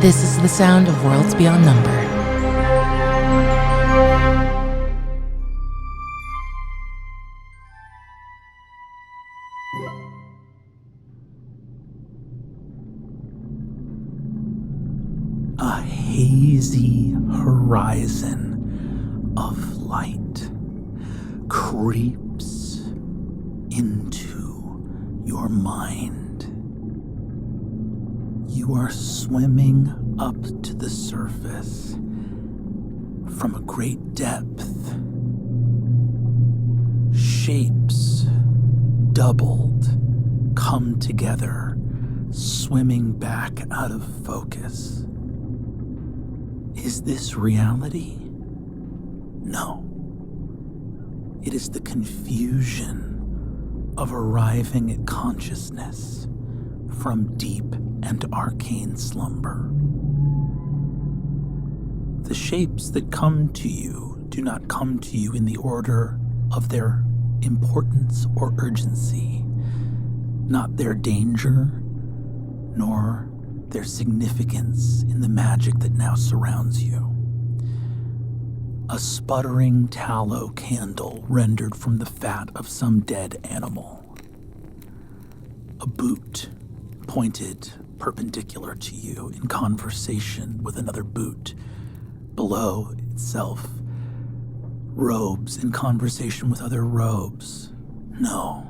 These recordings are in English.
This is the sound of Worlds Beyond Number. A hazy horizon of light creeps into your mind. You are swimming up to the surface from a great depth. Shapes doubled come together, swimming back out of focus. Is this reality? No. It is the confusion of arriving at consciousness from deep and arcane slumber. The shapes that come to you do not come to you in the order of their importance or urgency, not their danger, nor their significance in the magic that now surrounds you. A sputtering tallow candle rendered from the fat of some dead animal. A boot pointed perpendicular to you in conversation with another boot below itself. Robes in conversation with other robes. No.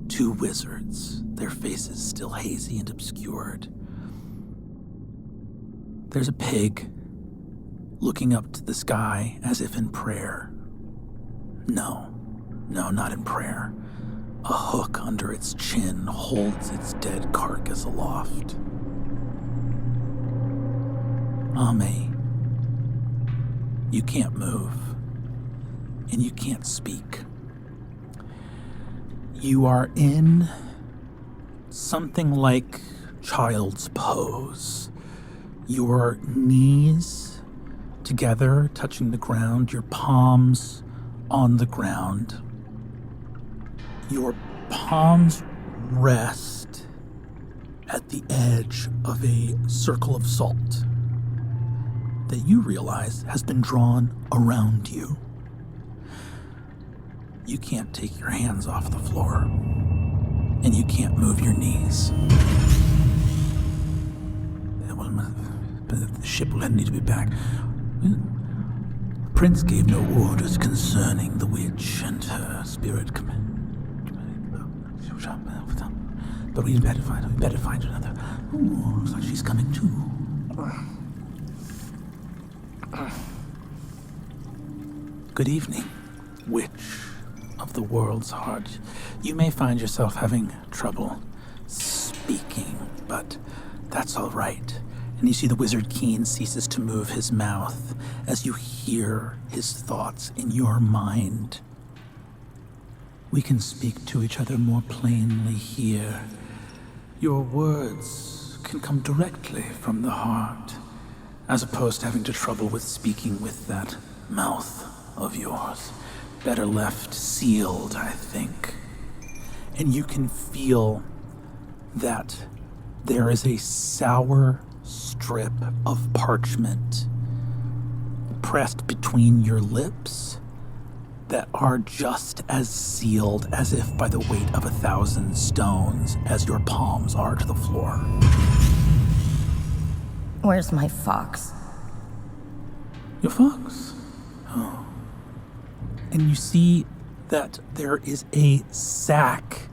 Two wizards, their faces still hazy and obscured. There's a pig looking up to the sky as if in prayer. No, not in prayer. A hook under its chin holds its dead carcass aloft. Ame, you can't move, and you can't speak. You are in something like child's pose. Your knees together, touching the ground, your palms on the ground. Your palms rest at the edge of a circle of salt that you realize has been drawn around you. You can't take your hands off the floor, and you can't move your knees. The ship will need to be back. Prince gave no orders concerning the witch and her spirit command. But we better find another. Ooh, looks like she's coming too. Good evening, witch of the world's heart. You may find yourself having trouble speaking, but that's all right. And you see the wizard Keen ceases to move his mouth as you hear his thoughts in your mind. We can speak to each other more plainly here. Your words can come directly from the heart, as opposed to having to trouble with speaking with that mouth of yours. Better left sealed, I think. And you can feel that there is a sour strip of parchment pressed between your lips that are just as sealed as if by the weight of 1,000 stones as your palms are to the floor. Where's my fox? Your fox? Oh. And you see that there is a sack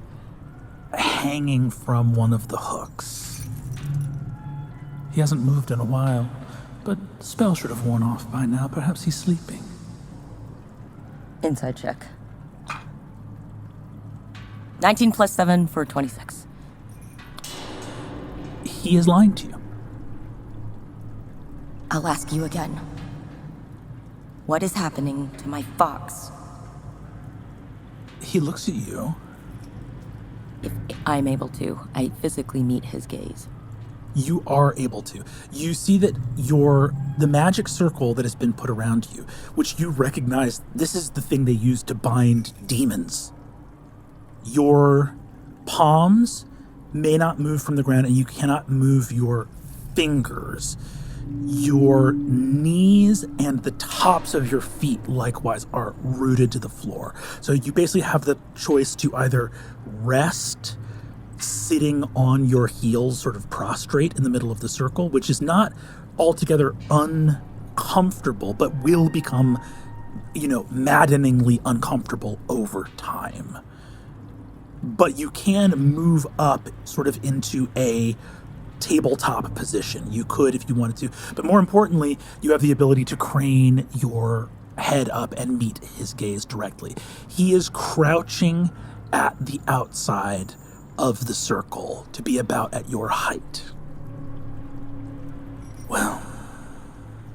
hanging from one of the hooks. He hasn't moved in a while, but the spell should have worn off by now. Perhaps he's sleeping. Inside check. 19 plus 7 for 26. He is lying to you. I'll ask you again. What is happening to my fox? He looks at you. If I'm able to, I physically meet his gaze. You are able to. You see that the magic circle that has been put around you, which you recognize, this is the thing they use to bind demons. Your palms may not move from the ground, and you cannot move your fingers, your knees and the tops of your feet likewise are rooted to the floor. So you basically have the choice to either rest sitting on your heels, sort of prostrate in the middle of the circle, which is not altogether uncomfortable, but will become, maddeningly uncomfortable over time. But you can move up sort of into a tabletop position. You could if you wanted to. But more importantly, you have the ability to crane your head up and meet his gaze directly. He is crouching at the outside of the circle to be about at your height. Well,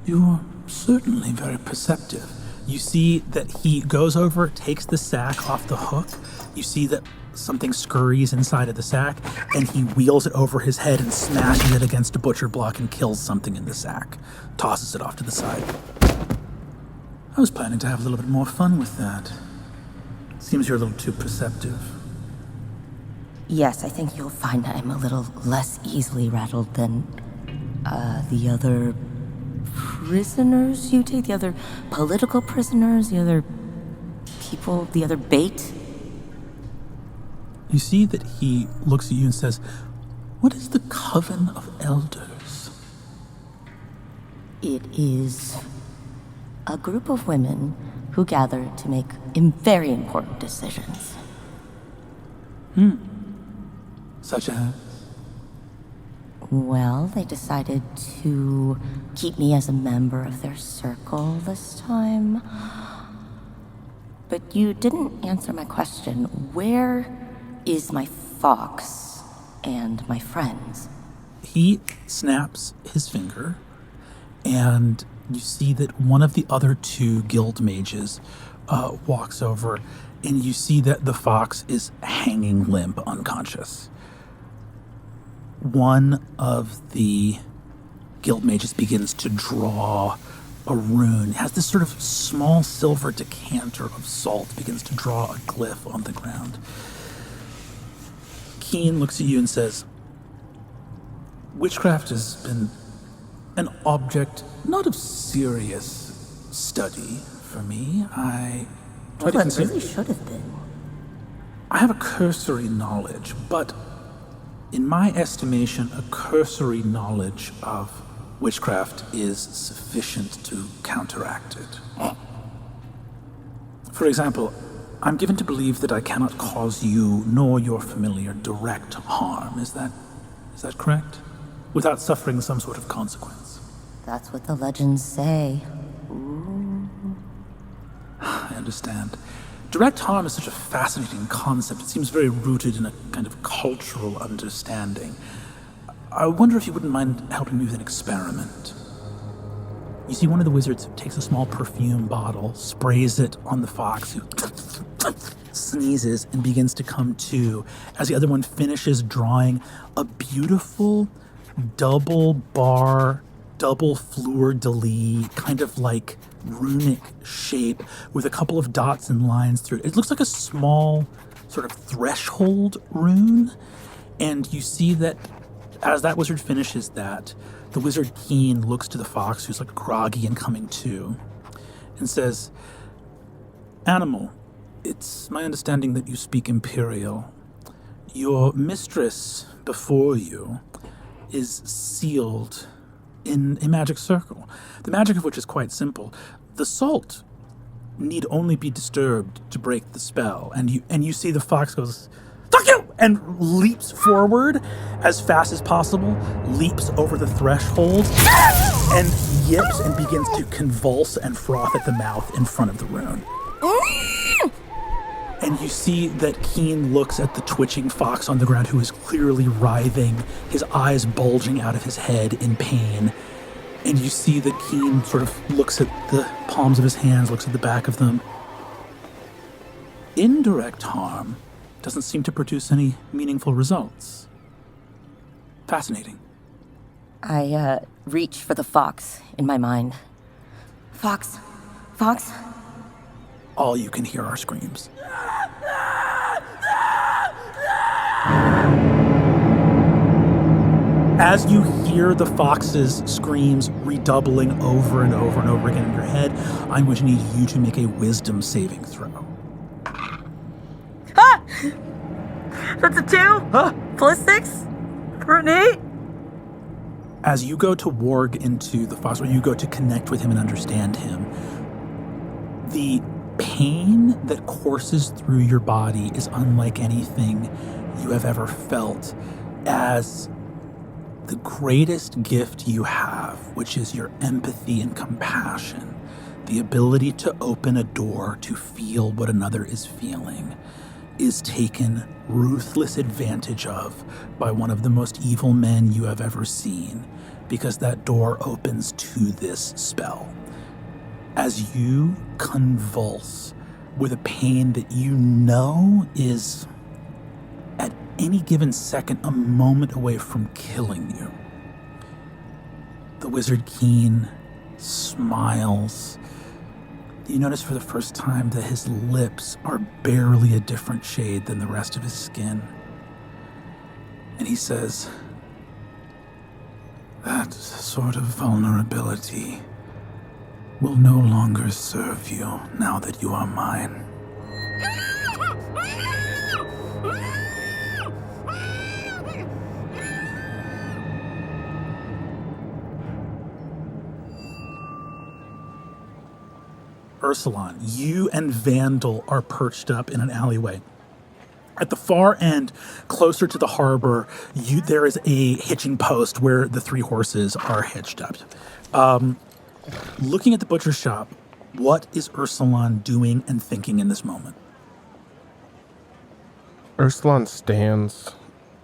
you're certainly very perceptive. You see that he goes over, takes the sack off the hook. You see that something scurries inside of the sack, and he wheels it over his head and smashes it against a butcher block and kills something in the sack. Tosses it off to the side. I was planning to have a little bit more fun with that. Seems you're a little too perceptive. Yes, I think you'll find I'm a little less easily rattled than the other prisoners you take, the other political prisoners, the other people, the other bait. You see that he looks at you and says, "What is the Coven of Elders?" It is a group of women who gather to make very important decisions. Such as? Well, they decided to keep me as a member of their circle this time. But you didn't answer my question. Where is my fox and my friends? He snaps his finger, and you see that one of the other two guild mages walks over, and you see that the fox is hanging limp, unconscious. One of the guild mages begins to draw a rune. It has this sort of small silver decanter of salt, begins to draw a glyph on the ground. Keen looks at you and says, "Witchcraft has been an object not of serious study for me. I try to consider... It really should have been. I have a cursory knowledge, but in my estimation, a cursory knowledge of witchcraft is sufficient to counteract it. For example, I'm given to believe that I cannot cause you nor your familiar direct harm. Is that correct? Without suffering some sort of consequence. That's what the legends say. I understand. Direct harm is such a fascinating concept. It seems very rooted in a kind of cultural understanding. I wonder if you wouldn't mind helping me with an experiment. You see one of the wizards takes a small perfume bottle, sprays it on the fox, who sneezes and begins to come to, as the other one finishes drawing a beautiful double bar, double fleur-de-lis, kind of like runic shape with a couple of dots and lines through it. It looks like a small sort of threshold rune, and you see that as that wizard finishes that, the wizard Keen looks to the fox, who's like groggy and coming to, and says, "Animal, it's my understanding that you speak Imperial. Your mistress before you is sealed in a magic circle, the magic of which is quite simple. The salt need only be disturbed to break the spell." And you see the fox goes, "Fuck you!" and leaps forward as fast as possible, leaps over the threshold, and yips and begins to convulse and froth at the mouth in front of the rune. And you see that Keen looks at the twitching fox on the ground, who is clearly writhing, his eyes bulging out of his head in pain. And you see that Keen sort of looks at the palms of his hands, looks at the back of them. Indirect harm doesn't seem to produce any meaningful results. Fascinating. I reach for the fox in my mind. Fox! Fox! All you can hear are screams. As you hear hear the fox's screams redoubling over and over and over again in your head. I'm going to need you to make a wisdom saving throw. Ah! That's a 2? Huh? Plus 6? For an 8? As you go to warg into the fox, or you go to connect with him and understand him, the pain that courses through your body is unlike anything you have ever felt, as the greatest gift you have, which is your empathy and compassion, the ability to open a door to feel what another is feeling, is taken ruthless advantage of by one of the most evil men you have ever seen, because that door opens to this spell. As you convulse with a pain that you know is, at any given second, a moment away from killing you, the wizard Keen smiles. You notice for the first time that his lips are barely a different shade than the rest of his skin. And he says, "That sort of vulnerability will no longer serve you now that you are mine." Ursulon, you and Vandal are perched up in an alleyway. At the far end, closer to the harbor, there is a hitching post where the 3 horses are hitched up. Looking at the butcher shop, what is Ursulon doing and thinking in this moment? Ursulon stands,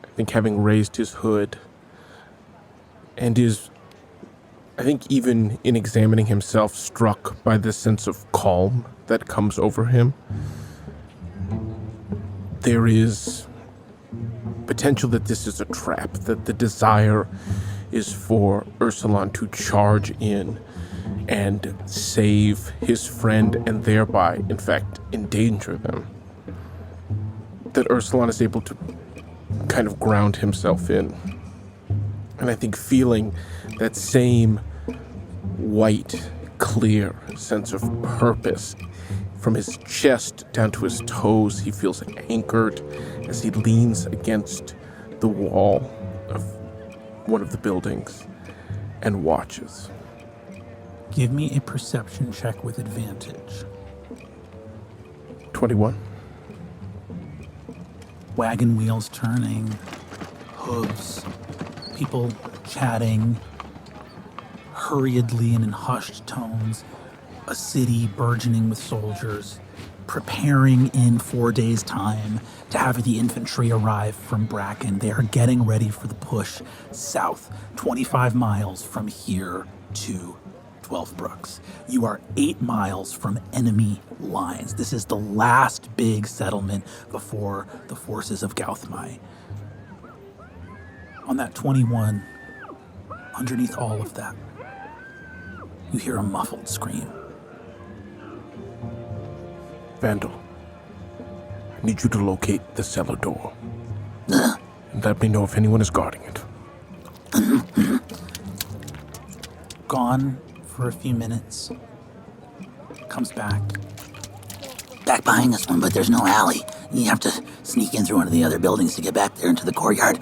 I think, having raised his hood, and is, I think, even in examining himself, struck by this sense of calm that comes over him. There is potential that this is a trap, that the desire is for Ursulon to charge in and save his friend and thereby, in fact, endanger them. That Ursulon is able to kind of ground himself in. And I think feeling that same white, clear sense of purpose from his chest down to his toes, he feels anchored as he leans against the wall of one of the buildings and watches. Give me a perception check with advantage. 21. Wagon wheels turning, hooves, people chatting hurriedly and in hushed tones, a city burgeoning with soldiers, preparing in 4 days' time to have the infantry arrive from Bracken. They are getting ready for the push south, 25 miles from here to 12 Brooks. You are 8 miles from enemy lines. This is the last big settlement before the forces of Gauthmai. On that 21, underneath all of that, you hear a muffled scream. Vandal, I need you to locate the cellar door. And let me know if anyone is guarding it. Gone for a few minutes. Comes back. Back behind this one, but there's no alley. You have to sneak in through one of the other buildings to get back there into the courtyard.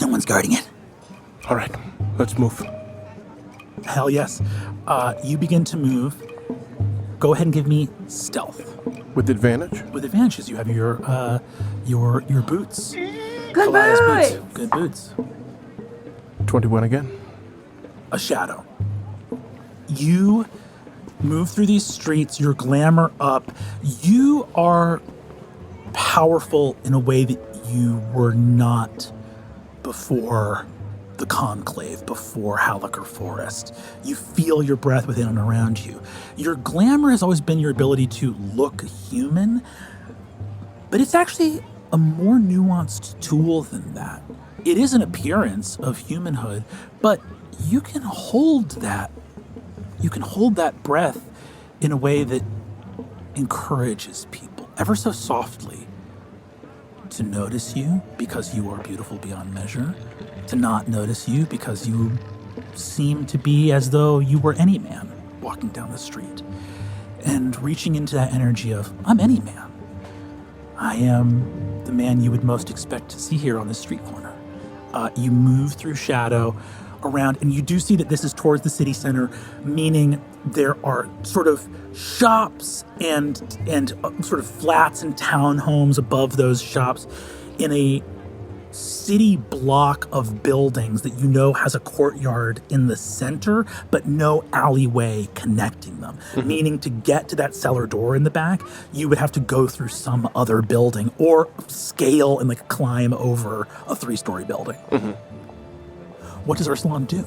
No one's guarding it. All right, let's move. Hell yes. You begin to move. Go ahead and give me stealth. With advantage? With advantages, you have your boots. Good Elias boots. Good boots. 21 again. A shadow. You move through these streets, your glamour up. You are powerful in a way that you were not before the Conclave, before Halaker Forest. You feel your breath within and around you. Your glamour has always been your ability to look human, but it's actually a more nuanced tool than that. It is an appearance of humanhood, but you can hold that. You can hold that breath in a way that encourages people, ever so softly, to notice you because you are beautiful beyond measure, to not notice you because you seem to be as though you were any man walking down the street, and reaching into that energy of, I'm any man. I am the man you would most expect to see here on the street corner. You move through shadow around, and you do see that this is towards the city center, meaning there are sort of shops and sort of flats and townhomes above those shops in a city block of buildings that you know has a courtyard in the center, but no alleyway connecting them. Meaning to get to that cellar door in the back, you would have to go through some other building or scale and like climb over a 3-story building. What does Ursulon do?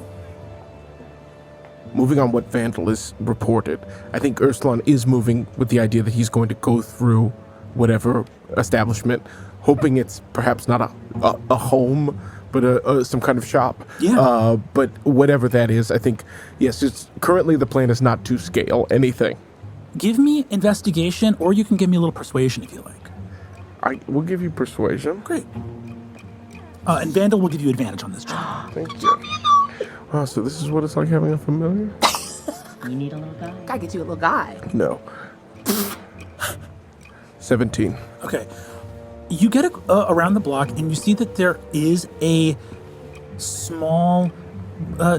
Moving on what Vandal is reported, I think Ursulon is moving with the idea that he's going to go through whatever establishment, hoping it's perhaps not a home, but some kind of shop. Yeah. But whatever that is, I think, yes, it's currently the plan is not to scale anything. Give me investigation, or you can give me a little persuasion if you like. I will give you persuasion. Great. And Vandal will give you advantage on this check. Thank you. Wow, so this is what it's like having a familiar? You need a little guy? Gotta get you a little guy. No. 17. Okay. You get around the block, and you see that there is a small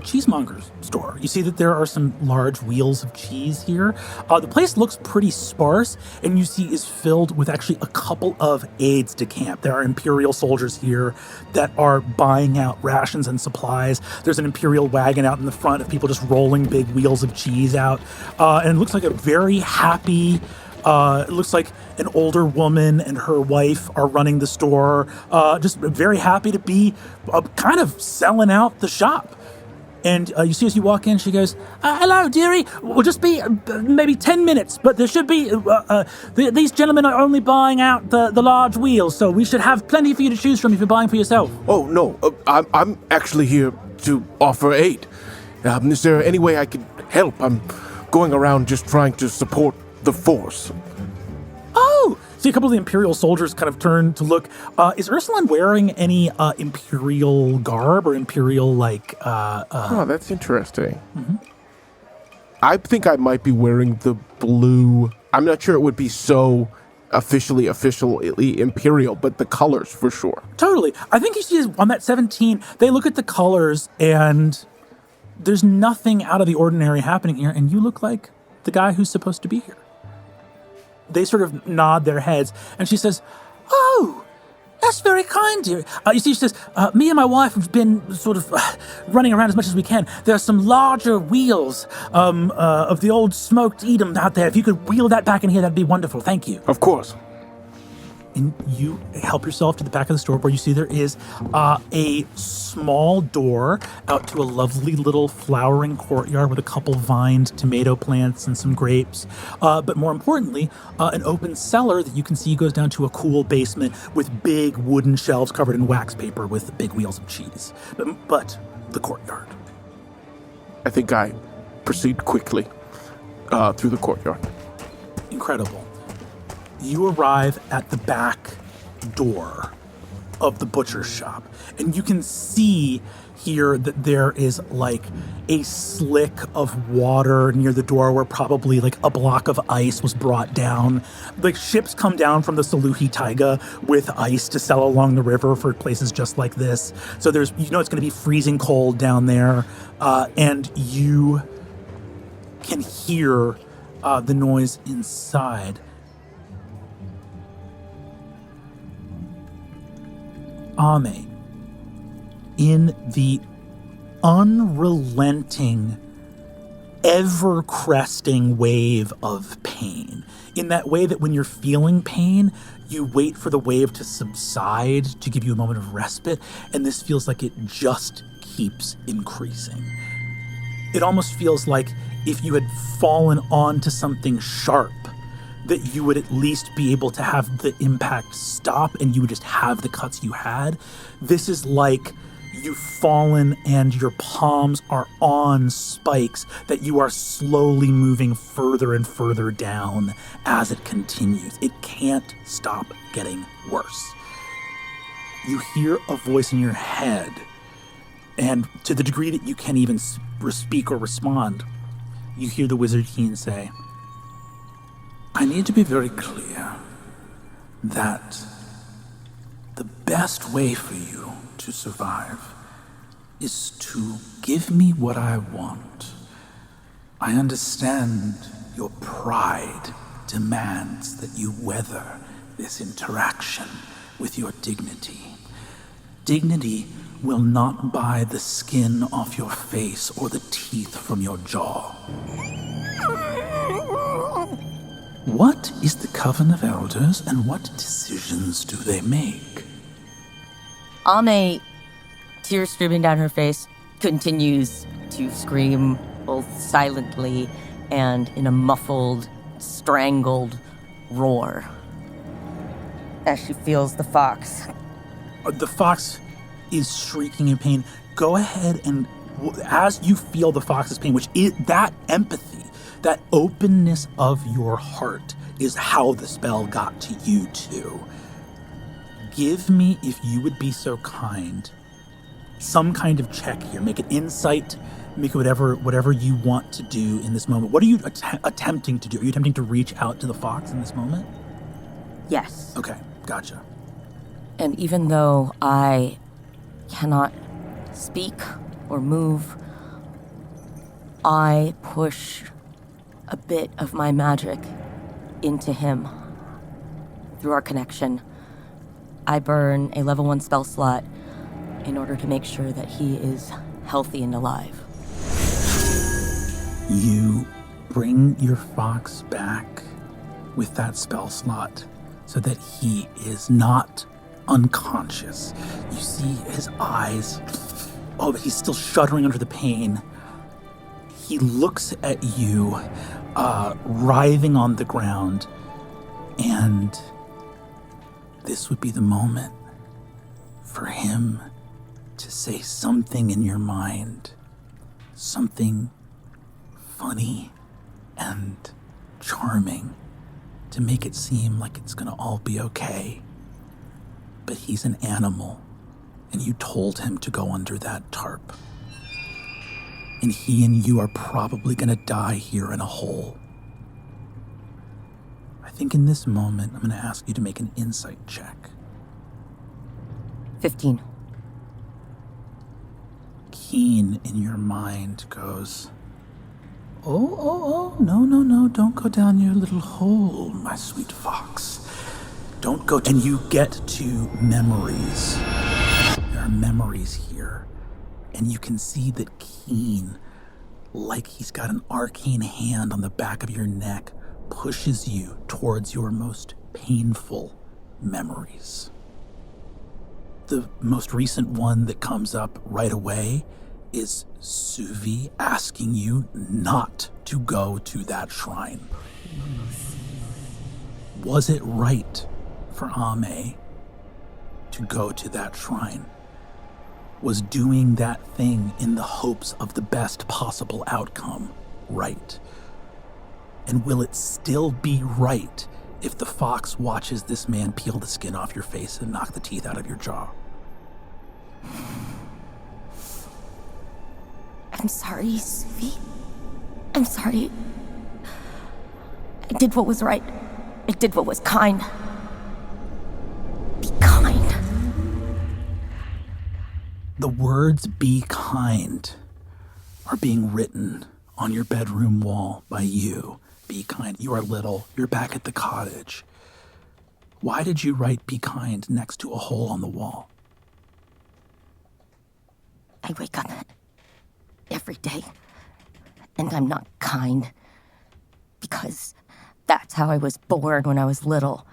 cheesemonger's store. You see that there are some large wheels of cheese here. The place looks pretty sparse, and you see is filled with actually a couple of aides de camp. There are Imperial soldiers here that are buying out rations and supplies. There's an Imperial wagon out in the front of people just rolling big wheels of cheese out. And it looks like a very happy... it looks like an older woman and her wife are running the store, just very happy to be kind of selling out the shop. And you see as you walk in, she goes, hello, dearie. We'll just be maybe 10 minutes, but there should be... these gentlemen are only buying out the large wheels, so we should have plenty for you to choose from if you're buying for yourself. Oh, no. I'm actually here to offer aid. Is there any way I can help? I'm going around just trying to support the force. Oh! See a couple of the Imperial soldiers kind of turn to look. Is Ursulon wearing any Imperial garb or Imperial, Oh, that's interesting. I think I might be wearing the blue. I'm not sure it would be so officially Imperial, but the colors for sure. Totally. I think you see on that 17, they look at the colors and there's nothing out of the ordinary happening here, and you look like the guy who's supposed to be here. They sort of nod their heads, and she says, oh, that's very kind, dear. You see, she says, me and my wife have been sort of running around as much as we can. There are some larger wheels of the old smoked Edam out there. If you could wheel that back in here, that'd be wonderful. Thank you. Of course. And you help yourself to the back of the store where you see there is a small door out to a lovely little flowering courtyard with a couple vined tomato plants and some grapes. But more importantly, an open cellar that you can see goes down to a cool basement with big wooden shelves covered in wax paper with big wheels of cheese. But the courtyard. I think I proceed quickly through the courtyard. Incredible. You arrive at the back door of the butcher's shop, and you can see here that there is like a slick of water near the door where probably like a block of ice was brought down. Like ships come down from the Saluhi Taiga with ice to sell along the river for places just like this. So there's, it's going to be freezing cold down there, and you can hear the noise inside. Ame, in the unrelenting, ever-cresting wave of pain, in that way that when you're feeling pain, you wait for the wave to subside to give you a moment of respite, and this feels like it just keeps increasing. It almost feels like if you had fallen onto something sharp, that you would at least be able to have the impact stop and you would just have the cuts you had. This is like you've fallen and your palms are on spikes that you are slowly moving further and further down as it continues. It can't stop getting worse. you hear a voice in your head, and to the degree that you can't even speak or respond, you hear the Wizard Keen say, I need to be very clear that the best way for you to survive is to give me what I want. I understand your pride demands that you weather this interaction with your dignity. Dignity will not buy the skin off your face or the teeth from your jaw. What is the Coven of Elders, and what decisions do they make? Ame, tears streaming down her face, continues to scream both silently and in a muffled, strangled roar as she feels the fox. The fox is shrieking in pain. Go ahead and, as you feel the fox's pain, which is that empathy, that openness of your heart is how the spell got to you too. Give me, if you would be so kind, some kind of check here. Make an insight, make whatever you want to do in this moment. What are you attempting to do? Are you attempting to reach out to the fox in this moment? Yes. Okay, gotcha. And even though I cannot speak or move, I push a bit of my magic into him. Through our connection, I burn a level 1 spell slot in order to make sure that he is healthy and alive. You bring your fox back with that spell slot so that he is not unconscious. You see his eyes. Oh, but he's still shuddering under the pain. He looks at you, writhing on the ground, and this would be the moment for him to say something in your mind, something funny and charming to make it seem like it's gonna all be okay. But he's an animal, and you told him to go under that tarp. And he and you are probably gonna die here in a hole. I think in this moment, I'm gonna ask you to make an insight check. 15. Keen in your mind goes, Oh, no, don't go down your little hole, my sweet fox. Don't go, and you get to memories. There are memories here, and you can see that Keen, like he's got an arcane hand on the back of your neck, pushes you towards your most painful memories. The most recent one that comes up right away is Suvi asking you not to go to that shrine. Was it right for Ame to go to that shrine? Was doing that thing in the hopes of the best possible outcome right? And will it still be right if the fox watches this man peel the skin off your face and knock the teeth out of your jaw? I'm sorry, Suvi. I'm sorry. I did what was right. I did what was kind. Be kind. The words "be kind" are being written on your bedroom wall by you. Be kind. You are little. You're back at the cottage. Why did you write "be kind" next to a hole on the wall? I wake up every day, and I'm not kind. Because that's how I was born when I was little.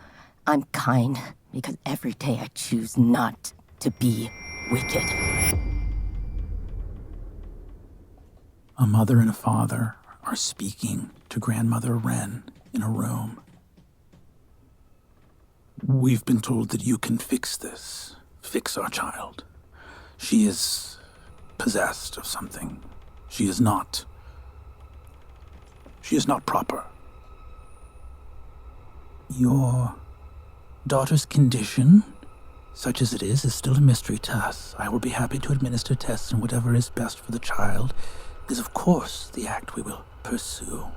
I'm kind because every day I choose not to be wicked. A mother and a father are speaking to Grandmother Wren in a room. We've been told that you can fix this. Fix our child. She is possessed of something. She is not proper. Your daughter's condition such as it is still a mystery to us. I will be happy to administer tests, and whatever is best for the child is, of course, the act we will pursue.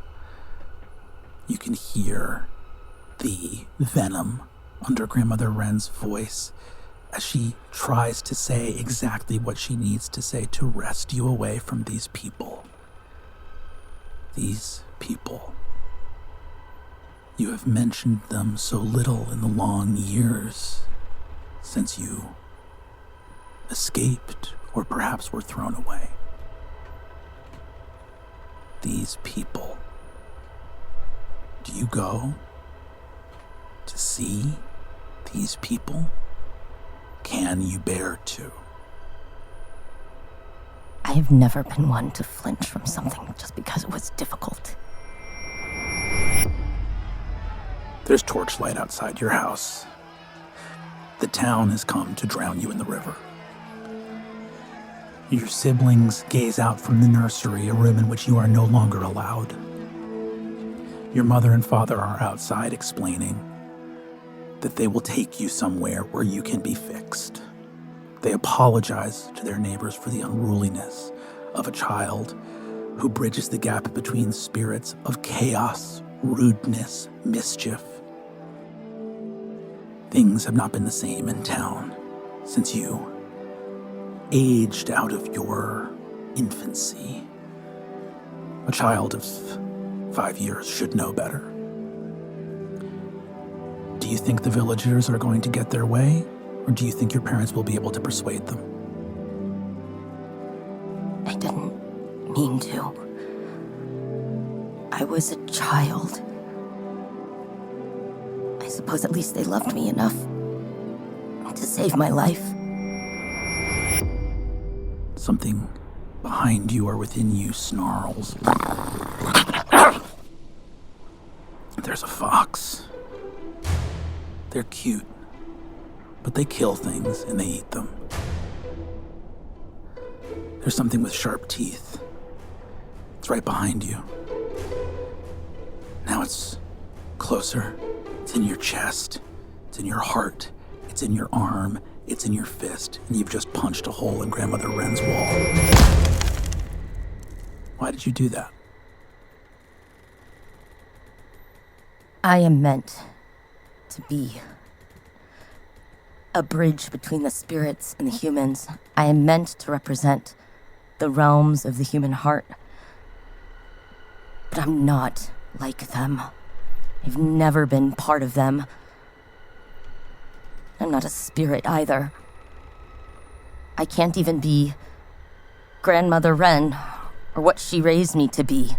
You can hear the venom under Grandmother Wren's voice as she tries to say exactly what she needs to say to wrest you away from these people. These people. You have mentioned them so little in the long years since you escaped or perhaps were thrown away. These people. Do you go to see these people? Can you bear to? I have never been one to flinch from something just because it was difficult. There's torchlight outside your house. The town has come to drown you in the river. Your siblings gaze out from the nursery, a room in which you are no longer allowed. Your mother and father are outside explaining that they will take you somewhere where you can be fixed. They apologize to their neighbors for the unruliness of a child who bridges the gap between spirits of chaos, rudeness, mischief. Things have not been the same in town since you aged out of your infancy. A child of 5 years should know better. Do you think the villagers are going to get their way, or do you think your parents will be able to persuade them? I didn't mean to. I was a child. I suppose at least they loved me enough to save my life. Something behind you or within you snarls. There's a fox. They're cute, but they kill things and they eat them. There's something with sharp teeth. It's right behind you. Now it's closer. It's in your chest. It's in your heart. It's in your arm. It's in your fist. And you've just punched a hole in Grandmother Wren's wall. Why did you do that? I am meant to be a bridge between the spirits and the humans. I am meant to represent the realms of the human heart. But I'm not like them. I've never been part of them. I'm not a spirit either. I can't even be Grandmother Wren or what she raised me to be.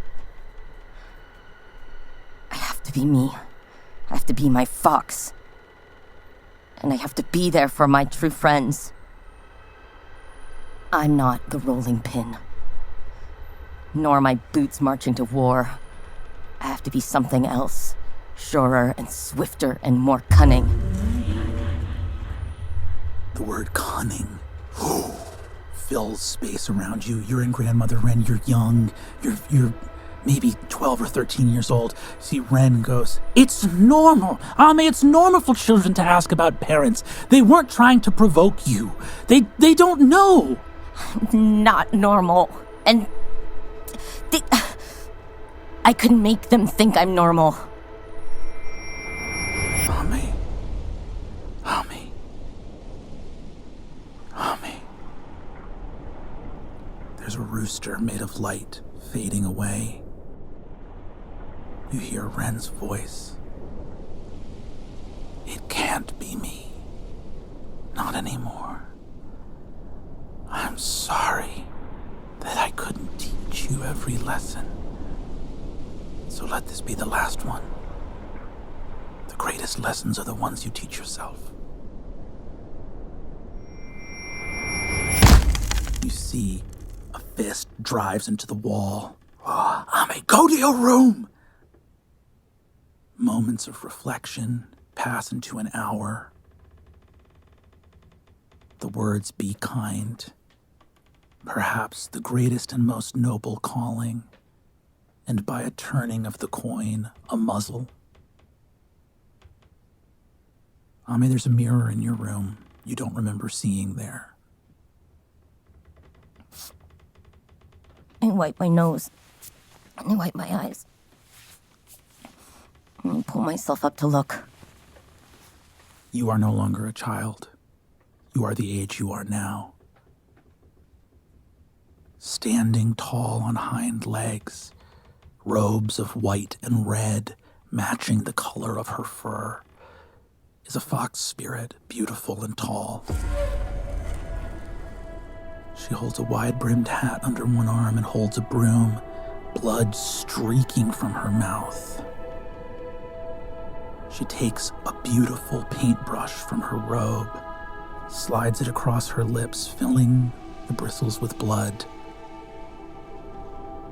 I have to be me. I have to be my fox. And I have to be there for my true friends. I'm not the rolling pin. Nor my boots marching to war. I have to be something else. Surer and swifter and more cunning. The word cunning fills space around you. You're in Grandmother Wren. You're young. You're maybe 12 or 13 years old. See, Wren goes, "It's normal. Ame, it's normal for children to ask about parents. They weren't trying to provoke you. They don't know." Not normal. And I could make them think I'm normal. Ame. There's a rooster made of light fading away. You hear Wren's voice. "It can't be me. Not anymore. I'm sorry that I couldn't teach you every lesson. So let this be the last one. The greatest lessons are the ones you teach yourself." You see a fist drives into the wall. "Ame, go to your room!" Moments of reflection pass into an hour. The words "be kind," perhaps the greatest and most noble calling, and by a turning of the coin, a muzzle. Ame, there's a mirror in your room. you don't remember seeing there. I wipe my nose. I wipe my eyes. And pull myself up to look. You are no longer a child. You are the age you are now. Standing tall on hind legs, robes of white and red matching the color of her fur, is a fox spirit, beautiful and tall. She holds a wide-brimmed hat under one arm and holds a broom, blood streaking from her mouth. She takes a beautiful paintbrush from her robe, slides it across her lips, filling the bristles with blood,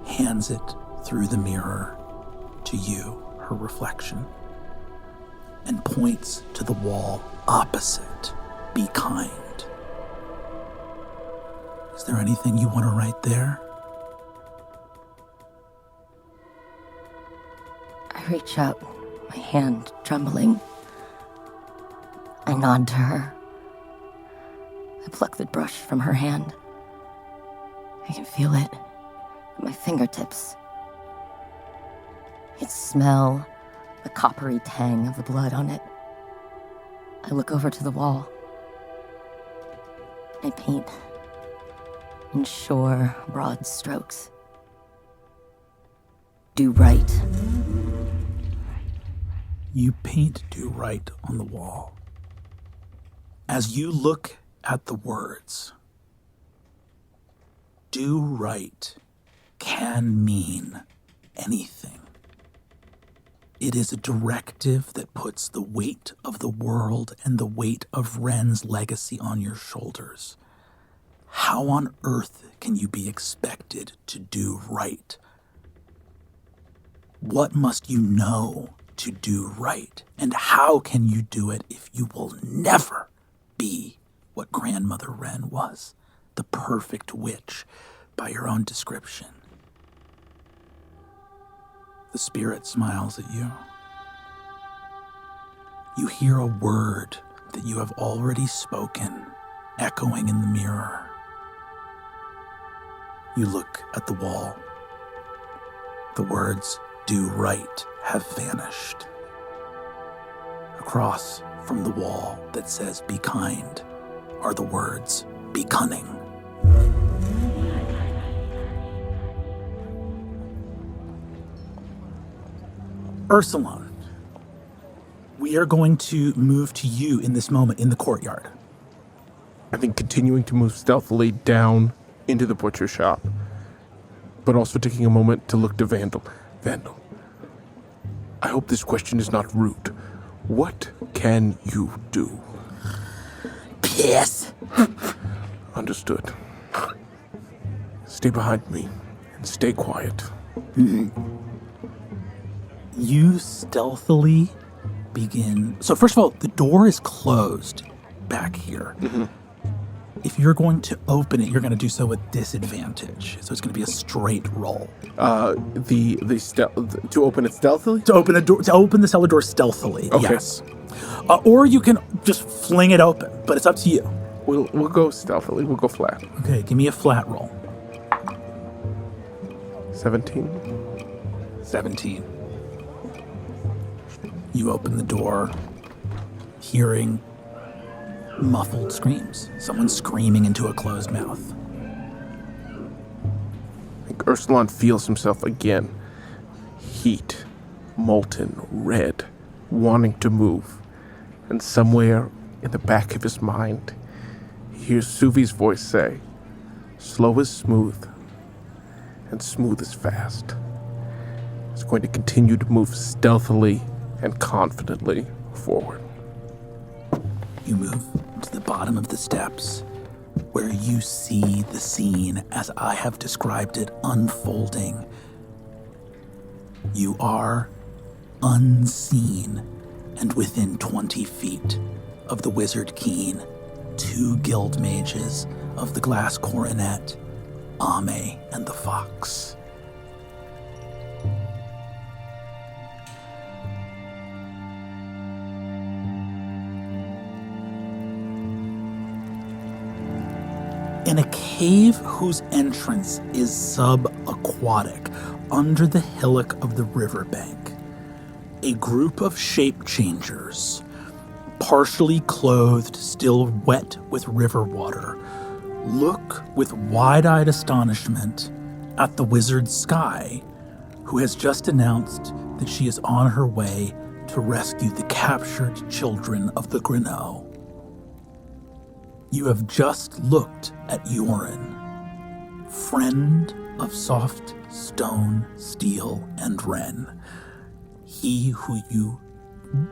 hands it through the mirror to you, her reflection, and points to the wall opposite. Be kind. Is there anything you want to write there? I reach out, my hand trembling. I nod to her. I pluck the brush from her hand. I can feel it at my fingertips. I can smell the coppery tang of the blood on it. I look over to the wall. I paint in sure, broad strokes. Do right. You paint "do right" on the wall. As you look at the words, do right can mean anything. It is a directive that puts the weight of the world and the weight of Ren's legacy on your shoulders. How on earth can you be expected to do right? What must you know to do right? And how can you do it if you will never be what Grandmother Wren was, the perfect witch, by your own description? The spirit smiles at you. You hear a word that you have already spoken, echoing in the mirror. You look at the wall. The words "do right" have vanished. Across from the wall that says "be kind" are the words "be cunning." Ursulon, we are going to move to you in this moment in the courtyard. I think continuing to move stealthily down into the butcher shop, but also taking a moment to look to Vandal. Vandal, I hope this question is not rude. What can you do? Piss. Understood. Stay behind me and stay quiet. You stealthily begin. So first of all, the door is closed back here. If you're going to open it, you're going to do so with disadvantage. So it's going to be a straight roll. To open it stealthily? To open the cellar door stealthily. Okay. Yes. Or you can just fling it open, but it's up to you. We'll go stealthily. We'll go flat. Okay, give me a flat roll. 17. 17. You open the door, hearing muffled screams. Someone screaming into a closed mouth. I think Ursulon feels himself again. Heat, molten red, wanting to move. And somewhere in the back of his mind, he hears Suvi's voice say, "Slow is smooth, and smooth is fast." He's going to continue to move stealthily and confidently forward. You move to the bottom of the steps, where you see the scene as I have described it unfolding. You are unseen and within 20 feet of the Wizard Keen, 2 guild mages of the Glass Coronet, Ame and the Fox. In a cave whose entrance is subaquatic, under the hillock of the riverbank, a group of shape-changers, partially clothed, still wet with river water, look with wide-eyed astonishment at the wizard Sky, who has just announced that she is on her way to rescue the captured children of the Greenough. You have just looked at Urson, friend of soft stone, steel, and wren. He who you,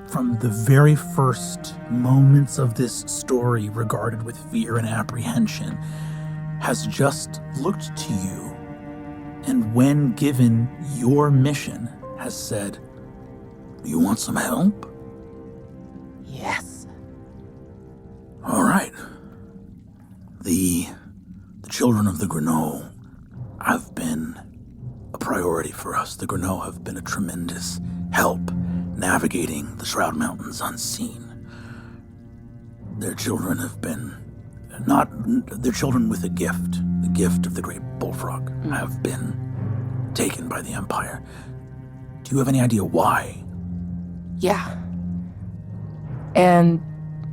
from the very first moments of this story, regarded with fear and apprehension, has just looked to you, and when given your mission, has said, "You want some help?" Yes. All right. The children of the Greenough have been a priority for us. The Greenough have been a tremendous help navigating the Shroud Mountains unseen. Their children have been their children with a gift. The gift of the great bullfrog have been taken by the Empire. Do you have any idea why? Yeah. And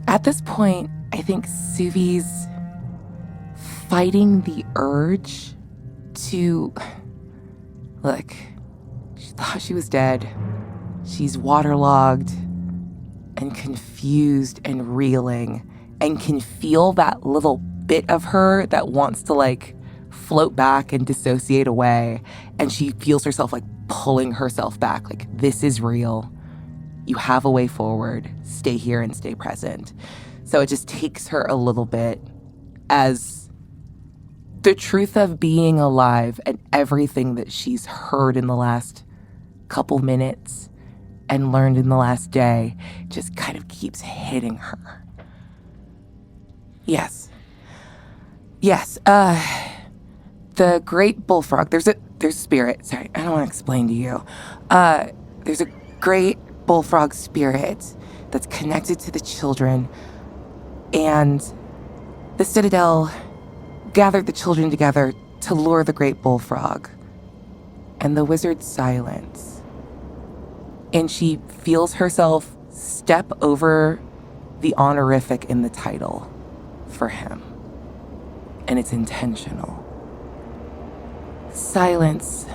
at this point, I think Suvi's fighting the urge to... Look, she thought she was dead. She's waterlogged and confused and reeling and can feel that little bit of her that wants to, float back and dissociate away. And she feels herself, pulling herself back. This is real. You have a way forward. Stay here and stay present. So it just takes her a little bit as the truth of being alive and everything that she's heard in the last couple minutes and learned in the last day just kind of keeps hitting her. Yes. The great bullfrog, there's a spirit. Sorry, I don't want to explain to you. There's a great bullfrog spirit that's connected to the children, and the Citadel gathered the children together to lure the great bullfrog. And the wizard's silence. And she feels herself step over the honorific in the title for him. And it's intentional. Silence,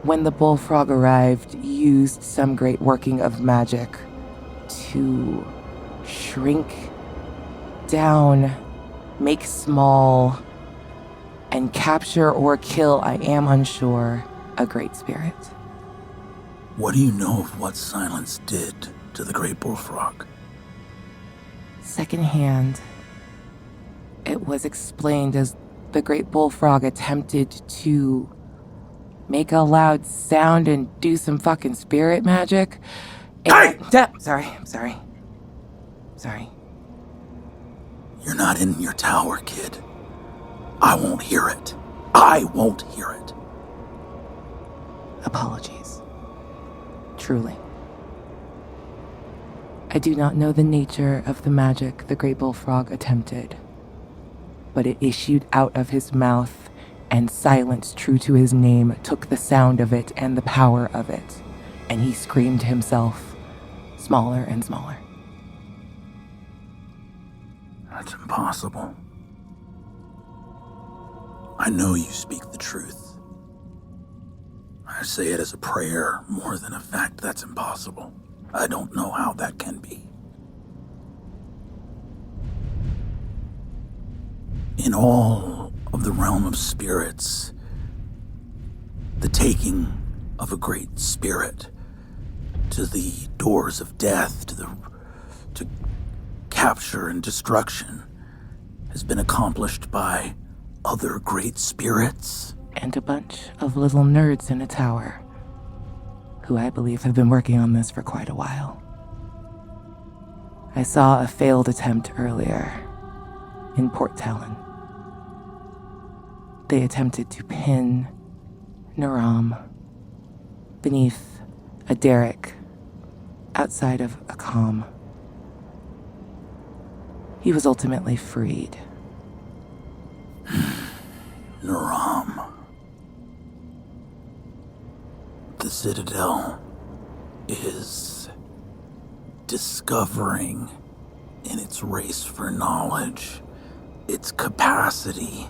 when the bullfrog arrived, used some great working of magic to shrink down, make small, and capture or kill, I am unsure, a great spirit. What do you know of what silence did to the great bullfrog? Secondhand, it was explained as the great bullfrog attempted to make a loud sound and do some fucking spirit magic. Hey! Sorry. You're not in your tower, kid. I won't hear it. Apologies. Truly. I do not know the nature of the magic the great bullfrog attempted, but it issued out of his mouth, and silence, true to his name, took the sound of it and the power of it, and he screamed himself smaller and smaller. That's impossible. I know you speak the truth. I say it as a prayer more than a fact. That's impossible. I don't know how that can be. In all of the realm of spirits, the taking of a great spirit to the doors of death, to capture and destruction, has been accomplished by other great spirits. And a bunch of little nerds in a tower, who I believe have been working on this for quite a while. I saw a failed attempt earlier in Port Talon. They attempted to pin Naram beneath a derrick outside of a calm. He was ultimately freed. Naram. The Citadel is discovering, in its race for knowledge, its capacity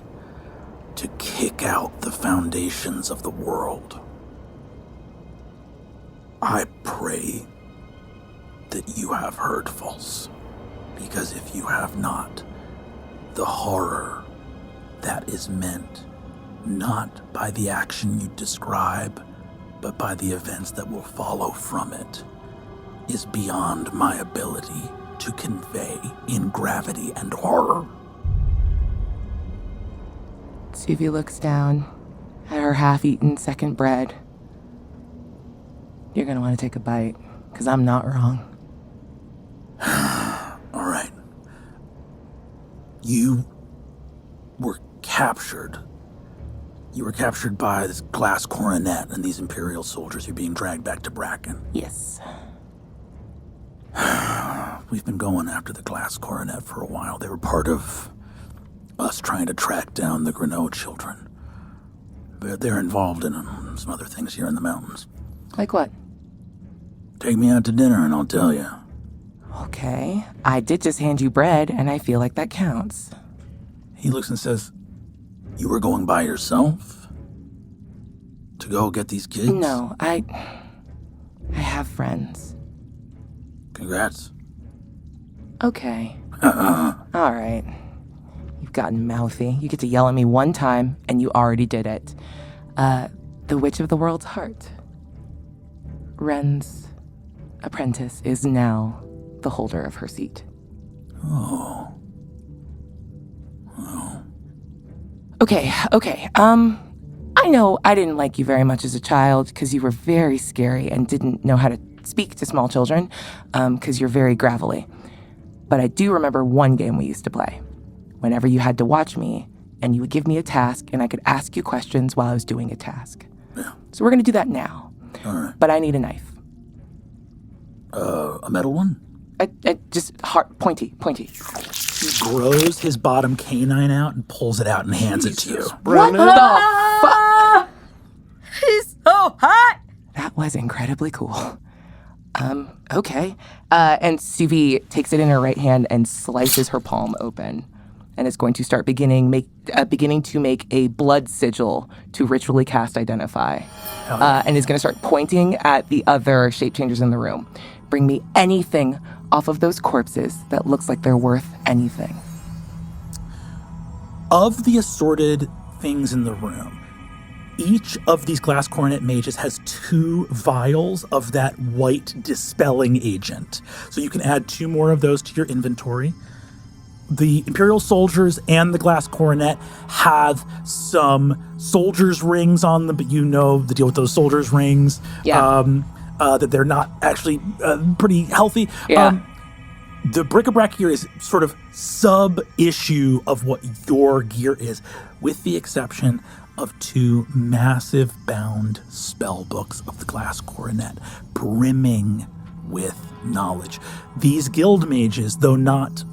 to kick out the foundations of the world. I pray that you have heard false, because if you have not, the horror that is meant not by the action you describe, but by the events that will follow from it, is beyond my ability to convey in gravity and horror. Suvi looks down at her half-eaten second bread. You're gonna want to take a bite, because I'm not wrong. All right. You were captured. You were captured by this glass coronet and these Imperial soldiers. You're being dragged back to Bracken. Yes. We've been going after the glass coronet for a while. They were part of us trying to track down the Grenaud children. They're involved in some other things here in the mountains. Like what? Take me out to dinner and I'll tell you. Okay. I did just hand you bread, and I feel like that counts. He looks and says, you were going by yourself? To go get these kids? No, I have friends. Congrats. Okay. All right. You've gotten mouthy. You get to yell at me one time, and you already did it. The Witch of the World's Heart. Ren's apprentice is now the holder of her seat. Oh. Okay. I know I didn't like you very much as a child because you were very scary and didn't know how to speak to small children because you're very gravelly. But I do remember one game we used to play. Whenever you had to watch me, and you would give me a task, and I could ask you questions while I was doing a task. Yeah. So we're going to do that now. All right. But I need a knife. A metal one? Just hard, pointy. He grows his bottom canine out and pulls it out and hands it to you. What the fuck? He's so hot! That was incredibly cool. Okay. And Suvi takes it in her right hand and slices her palm open, and is going to start beginning to make a blood sigil to ritually cast Identify, and is going to start pointing at the other shape changers in the room. Bring me anything off of those corpses that looks like they're worth anything. Of the assorted things in the room, each of these glass coronet mages has 2 vials of that white dispelling agent. So you can add 2 more of those to your inventory. The Imperial soldiers and the glass coronet have some soldiers' rings on them, but you know the deal with those soldiers' rings. Yeah. That they're not actually pretty healthy. Yeah. The bric-a-brac here is sort of sub-issue of what your gear is, with the exception of 2 massive bound spell books of the glass coronet, brimming with knowledge. These guild mages, though not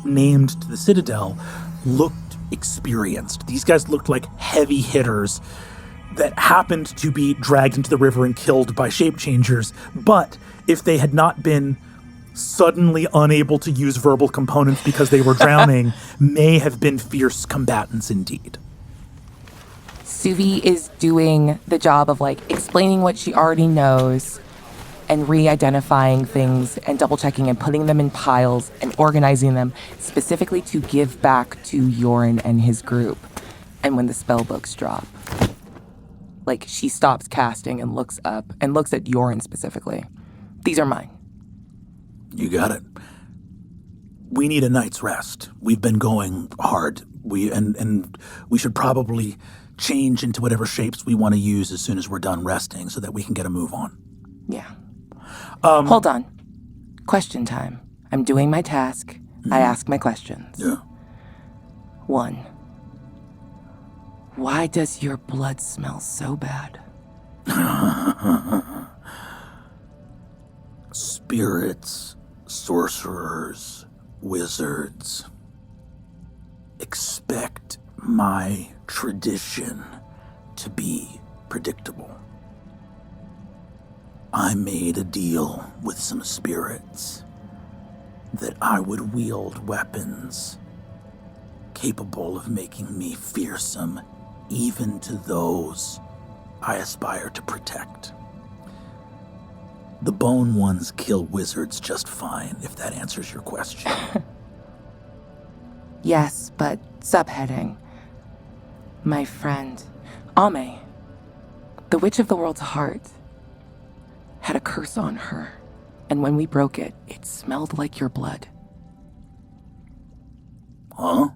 named to the Citadel, looked experienced. These guys looked like heavy hitters that happened to be dragged into the river and killed by shape changers, but if they had not been suddenly unable to use verbal components because they were drowning, may have been fierce combatants indeed. Suvi is doing the job of explaining what she already knows and re-identifying things and double-checking and putting them in piles and organizing them specifically to give back to Urson and his group. And when the spell books drop, she stops casting and looks up and looks at Urson specifically. These are mine. You got it. We need a night's rest. We've been going hard. We should probably change into whatever shapes we want to use as soon as we're done resting so that we can get a move on. Yeah. Hold on. Question time. I'm doing my task. I ask my questions. Yeah. 1. Why does your blood smell so bad? Spirits, sorcerers, wizards expect my tradition to be predictable. I made a deal with some spirits that I would wield weapons capable of making me fearsome even to those I aspire to protect. The bone ones kill wizards just fine, if that answers your question. Yes, but subheading. My friend, Ame, the Witch of the World's Heart, had a curse on her, and when we broke it, it smelled like your blood. Huh?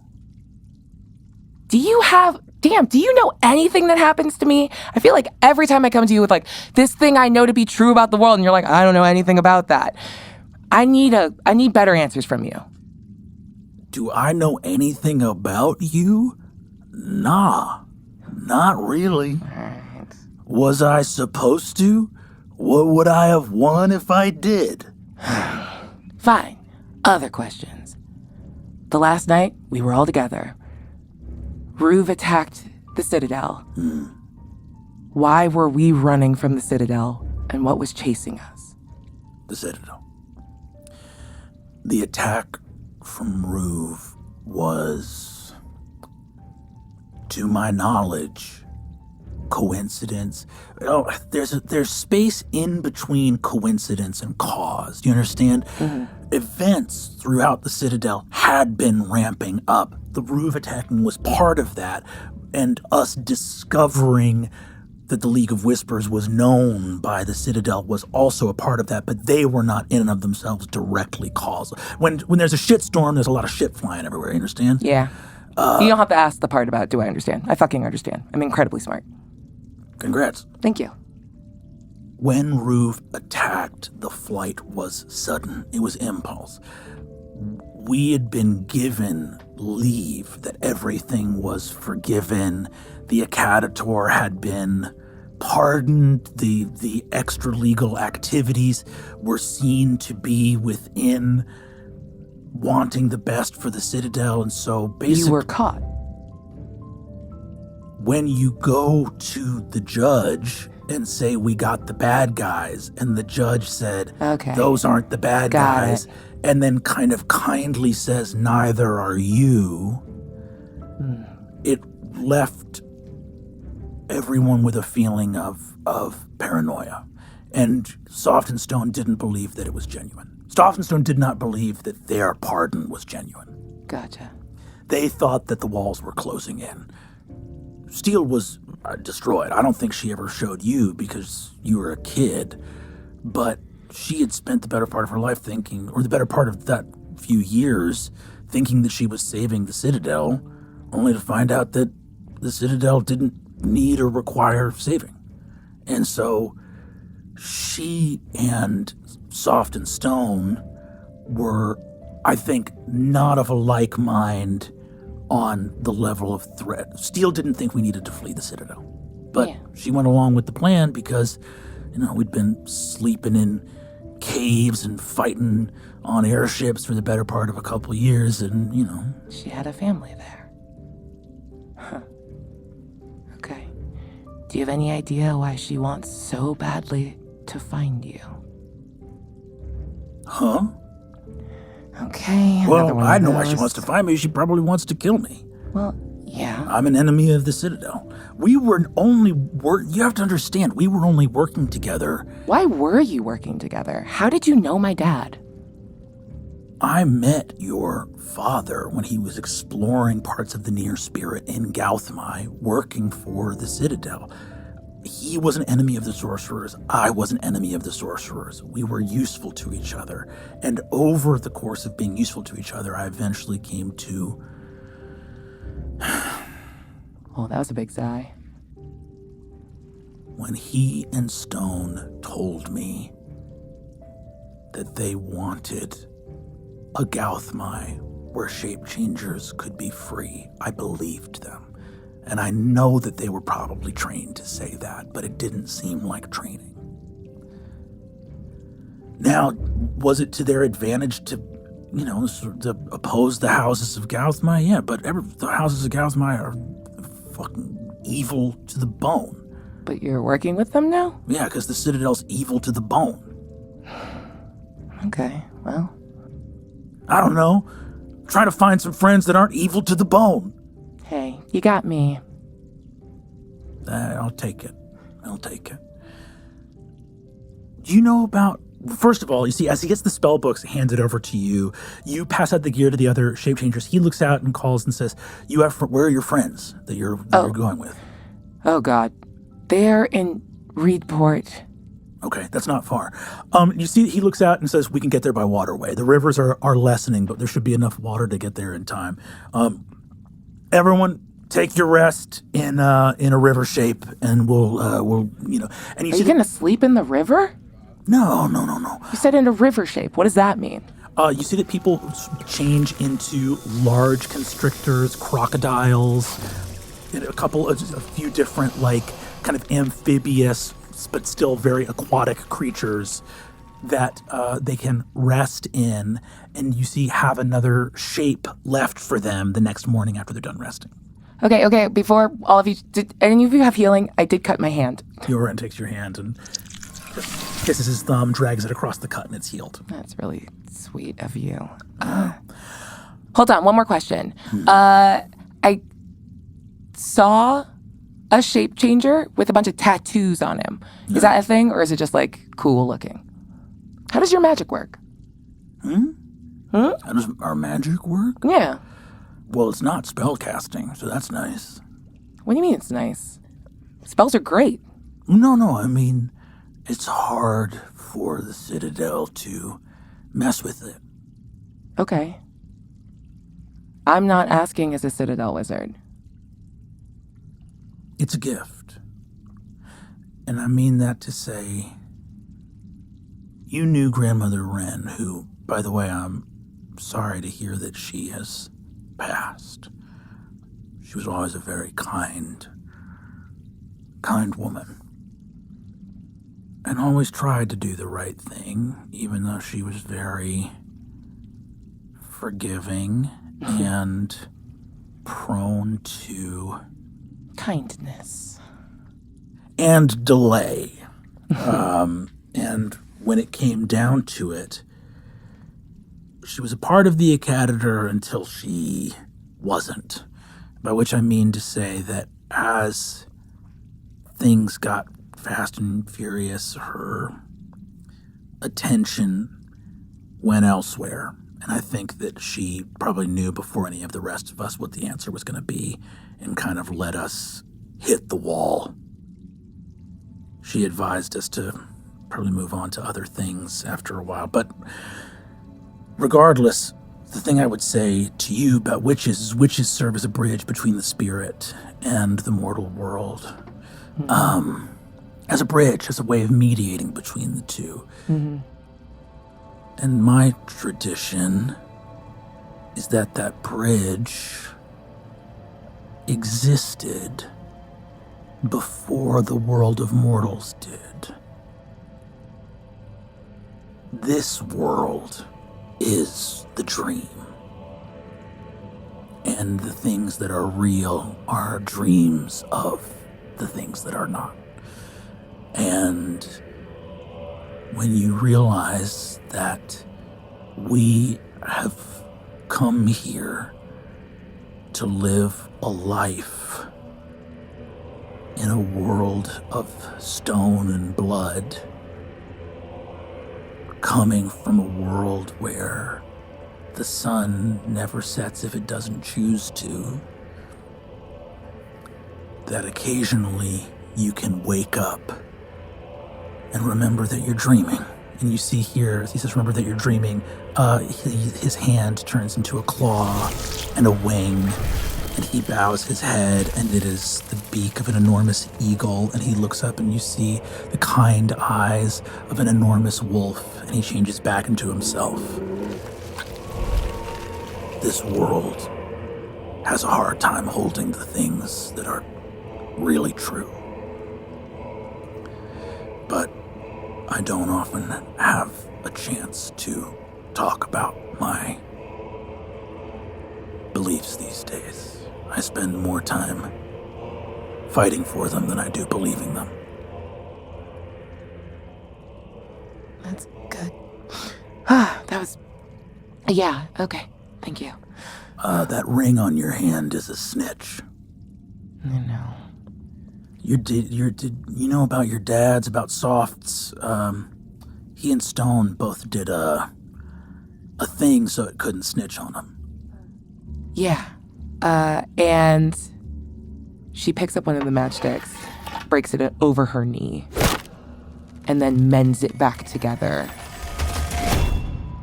Do you know anything that happens to me? I feel like every time I come to you with like, this thing I know to be true about the world, and you're like, I don't know anything about that. I need better answers from you. Do I know anything about you? Nah, not really. Alright. Was I supposed to? What would I have won if I did? Fine. Other questions. The last night, we were all together. Ruve attacked the Citadel. Why were we running from the Citadel, and what was chasing us? The Citadel. The attack from Ruve was, to my knowledge, coincidence. Oh, there's space in between coincidence and cause. Do you understand? Events throughout the Citadel had been ramping up. The Ruve attacking was part of that, and us discovering that the League of Whispers was known by the Citadel was also a part of that, but they were not in and of themselves directly causal. When there's a shitstorm, there's a lot of shit flying everywhere, you understand? Yeah. You don't have to ask the part about do I understand. I fucking understand. I'm incredibly smart. Congrats. Thank you. When Ruve attacked, the flight was sudden. It was impulse. We had been given leave, that everything was forgiven. The Acadator had been pardoned. The extra-legal activities were seen to be within wanting the best for the Citadel, and so basically... You were caught. When you go to the judge and say, we got the bad guys, and the judge said, Okay. Those aren't the bad Got guys, it. and then kind of kindly says, neither are you, it left everyone with a feeling of paranoia. And Soft and Stone didn't believe that it was genuine. Soft and Stone did not believe that their pardon was genuine. Gotcha. They thought that the walls were closing in. Steel was destroyed. I don't think she ever showed you because you were a kid, but she had spent the better part of her life thinking, or the better part of that few years, thinking that she was saving the Citadel, only to find out that the Citadel didn't need or require saving. And so she and Soft and Stone were, I think, not of a like mind on the level of threat. Steel didn't think we needed to flee the Citadel. But she went along with the plan because, we'd been sleeping in caves and fighting on airships for the better part of a couple years, and, She had a family there. Huh. Okay. Do you have any idea why she wants so badly to find you? Huh? Okay. Well, I know why she wants to find me. She probably wants to kill me. Well, yeah. I'm an enemy of the Citadel. We were only you have to understand, we were only working together. Why were you working together? How did you know my dad? I met your father when he was exploring parts of the Near Spirit in Gauthmai, working for the Citadel. He was an enemy of the sorcerers. I was an enemy of the sorcerers. We were useful to each other. And over the course of being useful to each other, I eventually came to... Oh, that was a big sigh. When he and Stone told me that they wanted a Gauthmai where shape changers could be free, I believed them. And I know that they were probably trained to say that, but it didn't seem like training. Now, was it to their advantage to to oppose the houses of Gauthmai, yeah, but the houses of Gauthmai are fucking evil to the bone. But you're working with them now? Yeah, because the Citadel's evil to the bone. Okay, well. I don't know. Trying to find some friends that aren't evil to the bone. Hey, you got me. I'll take it. Do you know about... First of all, you see, as he gets the spell books handed over to you, you pass out the gear to the other shape changers. He looks out and calls and says, where are your friends that you're going with? Oh, God. They're in Reedport. Okay, that's not far. You see, he looks out and says, we can get there by waterway. The rivers are lessening, but there should be enough water to get there in time. Everyone, take your rest in a river shape, and we'll. And are you gonna sleep in the river? No. You said in a river shape. What does that mean? You see that people change into large constrictors, crocodiles, and a few different kind of amphibious but still very aquatic creatures that they can rest in, and you see have another shape left for them the next morning after they're done resting. Okay, before all of you, did any of you have healing? I did cut my hand. Urson takes your hand and kisses his thumb, drags it across the cut, and it's healed. That's really sweet of you. Hold on, one more question. I saw a shape changer with a bunch of tattoos on him. Is that a thing, or is it just cool looking? How does your magic work? How does our magic work? Yeah. Well, it's not spell casting, so that's nice. What do you mean it's nice? Spells are great. No, I mean, it's hard for the Citadel to mess with it. Okay. I'm not asking as a Citadel wizard. It's a gift. And I mean that to say, you knew Grandmother Wren, who, by the way, I'm sorry to hear that she has passed. She was always a very kind woman. And always tried to do the right thing, even though she was very forgiving and prone to kindness and delay. And when it came down to it, she was a part of the Acaditor until she wasn't. By which I mean to say that as things got fast and furious, her attention went elsewhere. And I think that she probably knew before any of the rest of us what the answer was going to be and kind of let us hit the wall. She advised us to probably move on to other things after a while. But regardless, the thing I would say to you about witches is witches serve as a bridge between the spirit and the mortal world. As a bridge, as a way of mediating between the two. Mm-hmm. And my tradition is that bridge existed before the world of mortals did. This world is the dream. And the things that are real are dreams of the things that are not. And when you realize that we have come here to live a life in a world of stone and blood, coming from a world where the sun never sets if it doesn't choose to, that occasionally you can wake up and remember that you're dreaming. And you see here, he says, remember that you're dreaming. His hand turns into a claw and a wing, and he bows his head, and it is the beak of an enormous eagle, and he looks up and you see the kind eyes of an enormous wolf, and he changes back into himself. This world has a hard time holding the things that are really true. But I don't often have a chance to talk about my beliefs these days. I spend more time fighting for them than I do believing them. That's good. That was... Yeah, okay. Thank you. That ring on your hand is a snitch. I know. You know about your dads, about Softs. He and Stone both did a thing so it couldn't snitch on him. Yeah. And she picks up one of the matchsticks, breaks it over her knee, and then mends it back together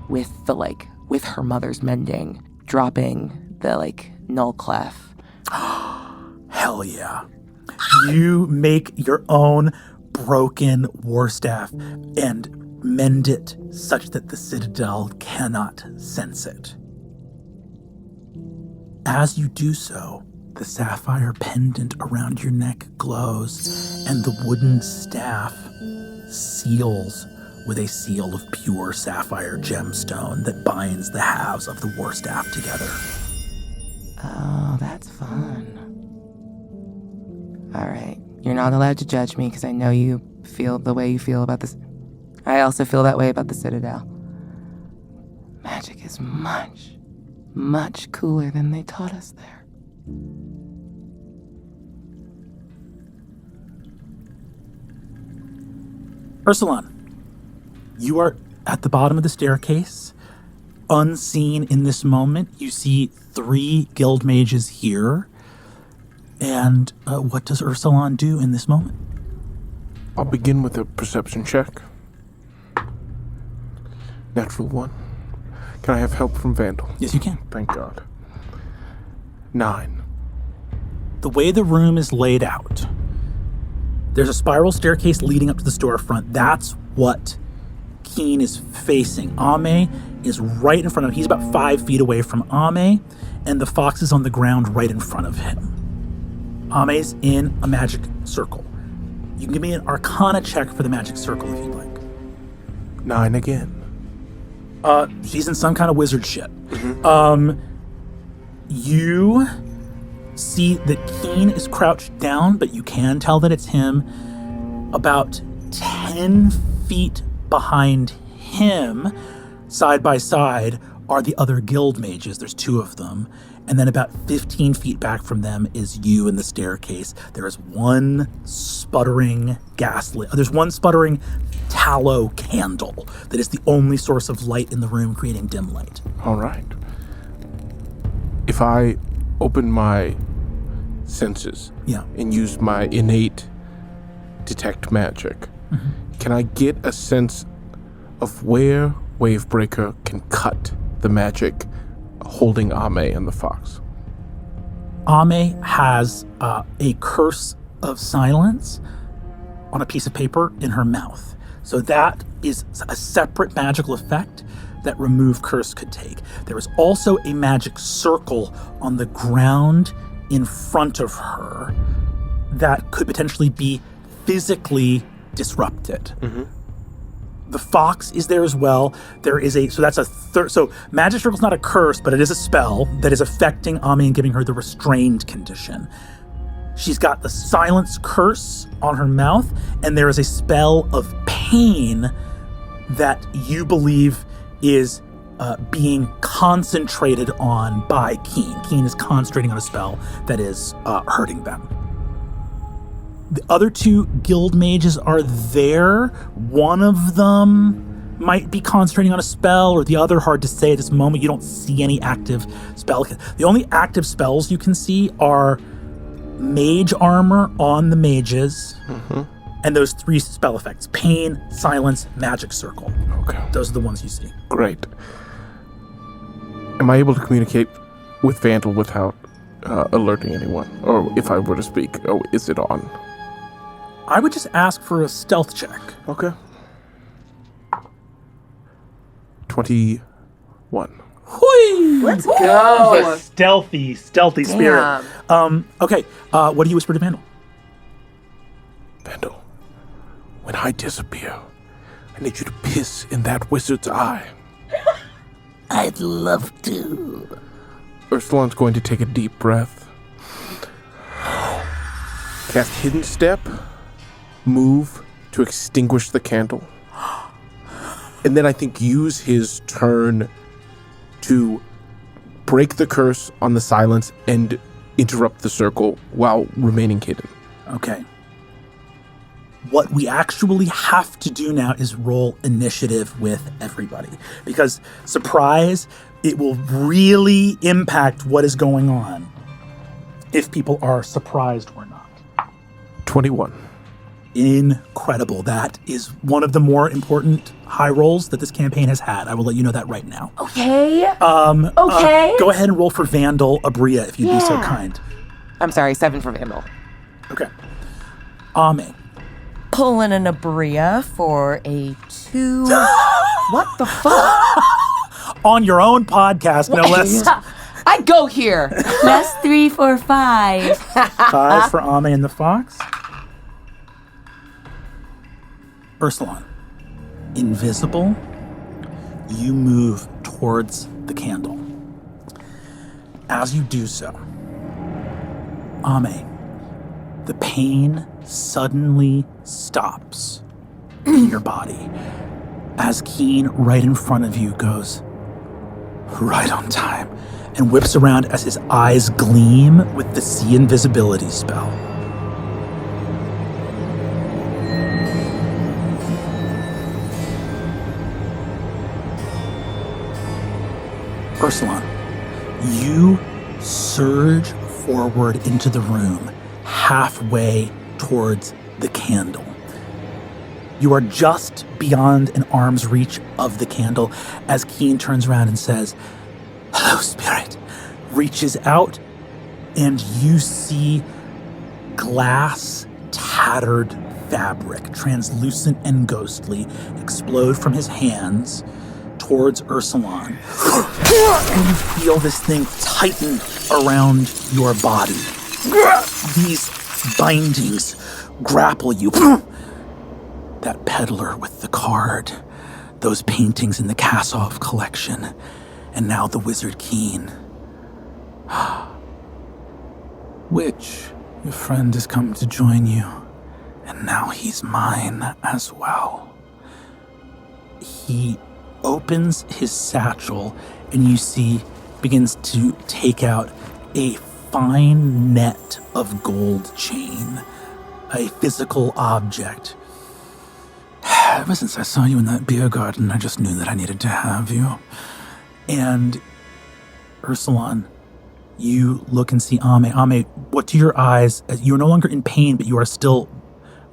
with her mother's mending, dropping the, null clef. Hell yeah. You make your own broken war staff and mend it such that the Citadel cannot sense it. As you do so, the sapphire pendant around your neck glows, and the wooden staff seals with a seal of pure sapphire gemstone that binds the halves of the war staff together. Oh, that's fun. All right. You're not allowed to judge me because I know you feel the way you feel about this. I also feel that way about the Citadel. Magic is much, much cooler than they taught us there. Ursulon, you are at the bottom of the staircase, unseen in this moment. You see 3 guild mages here. And what does Ursulon do in this moment? I'll begin with a perception check. Natural 1. Can I have help from Vandal? Yes, you can. Thank God. 9. The way the room is laid out, there's a spiral staircase leading up to the storefront. That's what Keen is facing. Ame is right in front of him. He's about 5 feet away from Ame, and the fox is on the ground right in front of him. Ame's in a magic circle. You can give me an Arcana check for the magic circle if you'd like. 9 again. She's in some kind of wizard shit. Mm-hmm. You see that Keen is crouched down, but you can tell that it's him. About 10 feet behind him, side by side, are the other guild mages. There's 2 of them. And then about 15 feet back from them is you in the staircase. There is one sputtering there's one sputtering tallow candle that is the only source of light in the room, creating dim light. All right. If I open my senses and use my innate detect magic, can I get a sense of where Wavebreaker can cut the magic holding Ame and the fox? Ame has a curse of silence on a piece of paper in her mouth. So that is a separate magical effect that Remove Curse could take. There is also a magic circle on the ground in front of her that could potentially be physically disrupted. The fox is there as well. There is so magic circle's not a curse, but it is a spell that is affecting Ame and giving her the restrained condition. She's got the silence curse on her mouth, and there is a spell of pain that you believe is being concentrated on by Keen. Keen is concentrating on a spell that is hurting them. The other 2 guild mages are there. One of them might be concentrating on a spell, or the other, hard to say at this moment. You don't see any active spell. The only active spells you can see are mage armor on the mages, and those 3 spell effects: pain, silence, magic circle. Okay. Those are the ones you see. Great. Am I able to communicate with Vandal without alerting anyone? Or if I were to speak, is it on? I would just ask for a stealth check. Okay. 21. Whee! Let's go. Stealthy spirit. Okay, what do you whisper to Vandal? Vandal, when I disappear, I need you to piss in that wizard's eye. I'd love to. Ursulon's going to take a deep breath. Cast Hidden Step. Move to extinguish the candle. And then I think use his turn to break the curse on the silence and interrupt the circle while remaining hidden. Okay. What we actually have to do now is roll initiative with everybody. Because, surprise, it will really impact what is going on if people are surprised or not. 21. Incredible. That is one of the more important high rolls that this campaign has had. I will let you know that right now. Okay. Okay. Go ahead and roll for Vandal Aabria if you'd be so kind. I'm sorry, 7 for Vandal. Okay. Ame. Pulling an Aabria for a 2. What the fuck? On your own podcast, no less. I go here. That's 3 for 5. 5 for Ame and the Fox. Ursulon. Invisible, you move towards the candle. As you do so, Ame, the pain suddenly stops in your body as Keen right in front of you goes right on time and whips around as his eyes gleam with the See Invisibility spell. Ursulon, you surge forward into the room, halfway towards the candle. You are just beyond an arm's reach of the candle as Keen turns around and says, "Hello, Spirit," reaches out, and you see glass, tattered fabric, translucent and ghostly, explode from his hands towards Ursulon. And you feel this thing tighten around your body. These bindings grapple you. That peddler with the card, those paintings in the Kasov collection, and now the wizard Keen. Which, your friend has come to join you, and now he's mine as well. He opens his satchel, and you see begins to take out a fine net of gold chain, a physical object. Ever since I saw you in that beer garden, I just knew that I needed to have you. And Ursulon, you look and see Ame. Ame, what do your eyes? You are no longer in pain, but you are still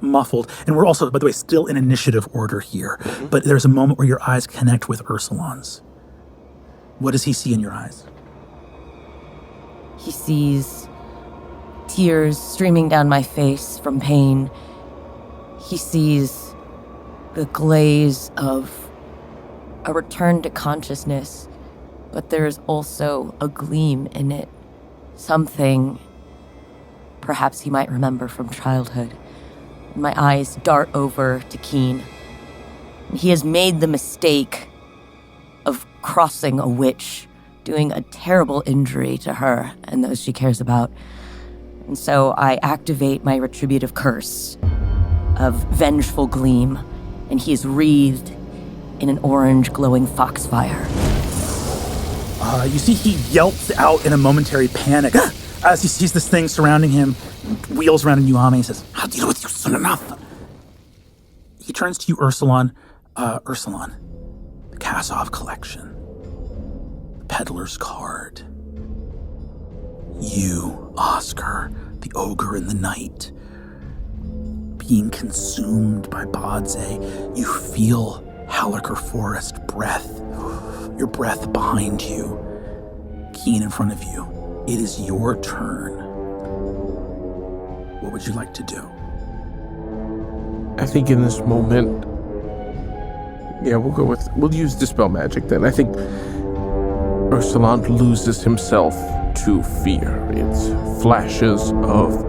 muffled. And we're also, by the way, still in initiative order here. Mm-hmm. But there's a moment where your eyes connect with Ursulon's. What does he see in your eyes? He sees tears streaming down my face from pain. He sees the glaze of a return to consciousness, but there's also a gleam in it. Something perhaps he might remember from childhood. My eyes dart over to Keen. He has made the mistake of crossing a witch, doing a terrible injury to her and those she cares about. And so I activate my retributive curse of vengeful gleam, and he is wreathed in an orange glowing foxfire. You see he yelps out in a momentary panic as he sees this thing surrounding him, wheels around in Ame and says, "I'll deal with you soon enough." He turns to you, Ursulon. Ursulon, the Kasov collection, the peddler's card. You, Oscar, the ogre in the night, being consumed by Badze, you feel Halaker Forest breath, your breath behind you, Keen in front of you. It is your turn. What would you like to do? I think in this moment, we'll use Dispel Magic then. I think Ursulon loses himself to fear. It's flashes of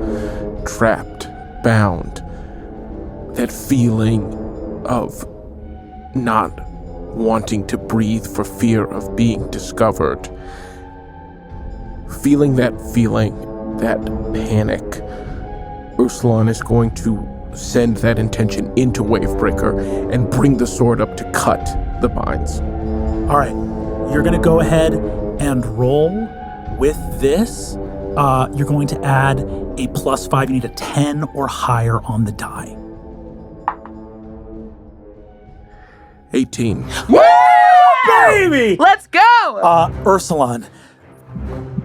trapped, bound, that feeling of not wanting to breathe for fear of being discovered. Feeling that panic, Ursulon is going to send that intention into Wavebreaker and bring the sword up to cut the binds. All right, you're going to go ahead and roll with this. You're going to add a +5. You need a 10 or higher on the die. 18. Woo, baby! Let's go! Ursulon,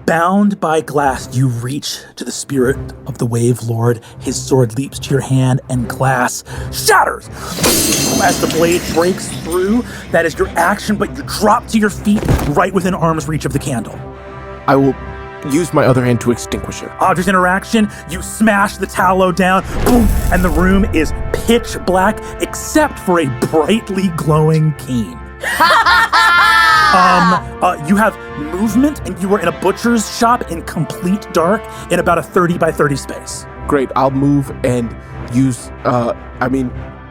bound by glass, you reach to the spirit of the Wave Lord. His sword leaps to your hand and glass shatters. As the blade breaks through, that is your action, but you drop to your feet right within arm's reach of the candle. I will use my other hand to extinguish it. Object interaction, you smash the tallow down, boom, and the room is pitch black except for a brightly glowing cane. You have movement, and you are in a butcher's shop in complete dark in about a 30 by 30 space. Great, I'll move and use,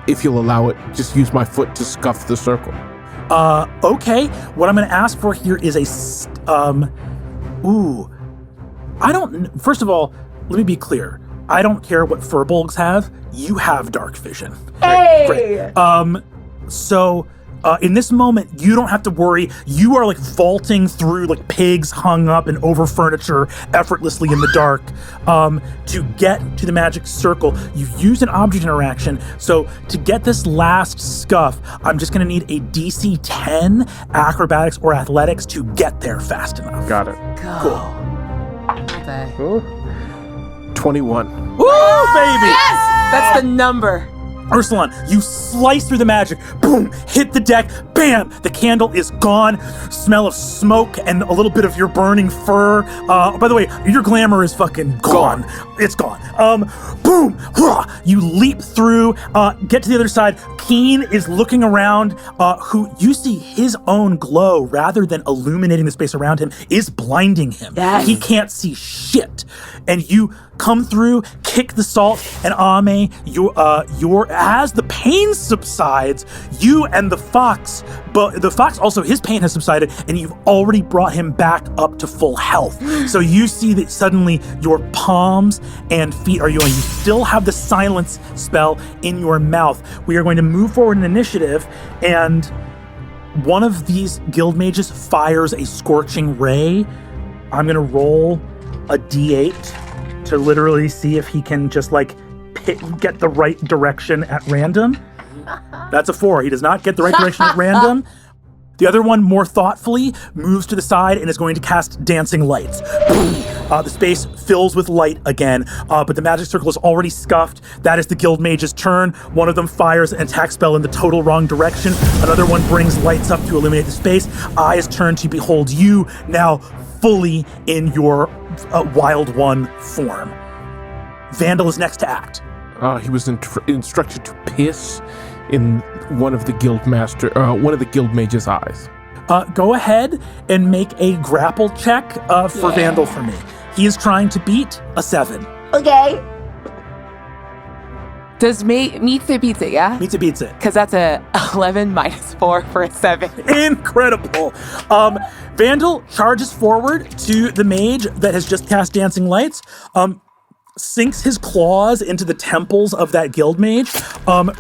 if you'll allow it, just use my foot to scuff the circle. Okay. What I'm going to ask for here is first of all, let me be clear. I don't care what furbolgs have. You have dark vision. Hey! Great. So in this moment, you don't have to worry. You are like vaulting through like pigs hung up and over furniture effortlessly in the dark to get to the magic circle. You've used an object interaction. So to get this last scuff, I'm just going to need a DC 10 acrobatics or athletics to get there fast enough. Got it. Cool. Okay. 21. Woo, baby! Yes! That's the number. Ursulon, you slice through the magic, boom, hit the deck, bam, the candle is gone. Smell of smoke and a little bit of your burning fur. By the way, your glamour is fucking gone. It's gone. Boom, you leap through, get to the other side. Keen is looking around, who you see his own glow rather than illuminating the space around him is blinding him. Yes. He can't see shit. And you come through, kick the salt, and Ame, as the pain subsides, you and the fox, but the fox also, his pain has subsided, and you've already brought him back up to full health. So you see that suddenly your palms and feet are healing. You still have the silence spell in your mouth. We are going to move forward in initiative, and one of these guild mages fires a scorching ray. I'm going to roll a d8 to literally see if he can just get the right direction at random. That's a 4. He does not get the right direction at random. The other one, more thoughtfully, moves to the side and is going to cast Dancing Lights. The space fills with light again, but the magic circle is already scuffed. That is the guild mage's turn. One of them fires an attack spell in the total wrong direction. Another one brings lights up to illuminate the space. Eyes turn to behold you, now fully in your Wild One form. Vandal is next to act. He was instructed to piss in one of the guild mage's eyes. Go ahead and make a grapple check for Vandal for me. He is trying to beat a 7. Okay. Does meets it beats it, yeah? Meets it beats it. Because that's a 11 minus 4 for a 7. Incredible. Vandal charges forward to the mage that has just cast Dancing Lights, sinks his claws into the temples of that guild mage,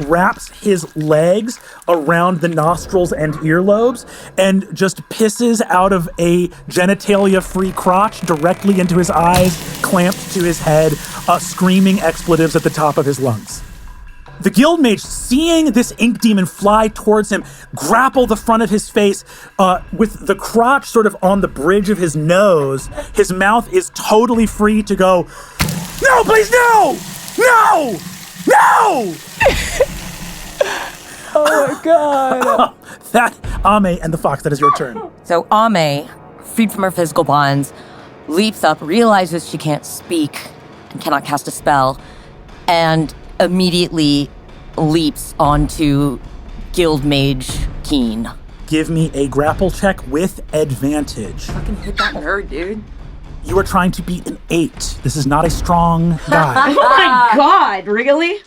wraps his legs around the nostrils and earlobes, and just pisses out of a genitalia-free crotch directly into his eyes, clamped to his head, screaming expletives at the top of his lungs. The guild mage, seeing this ink demon fly towards him, grapple the front of his face with the crotch sort of on the bridge of his nose. His mouth is totally free to go, "No, please, no! No! No!" Oh my god. That, Ame and the fox, that is your turn. So Ame, freed from her physical bonds, leaps up, realizes she can't speak and cannot cast a spell, and immediately leaps onto Guild Mage Keen. Give me a grapple check with advantage. Fucking hit that nerd, dude. You are trying to beat an 8. This is not a strong guy. Oh my god, really?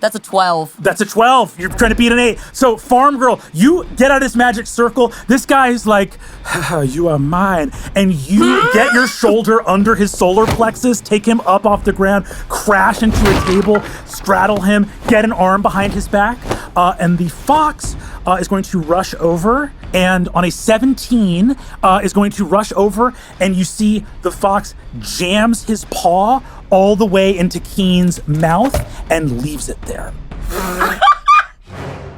That's a 12. That's a 12. You're trying to beat an 8. So, Farm Girl, you get out of this magic circle. This guy's like, you are mine. And you get your shoulder under his solar plexus, take him up off the ground, crash into a table, straddle him, get an arm behind his back. And the fox is going to rush over, and on a 17 is going to rush over, and you see the fox jams his paw all the way into Keen's mouth and leaves it there.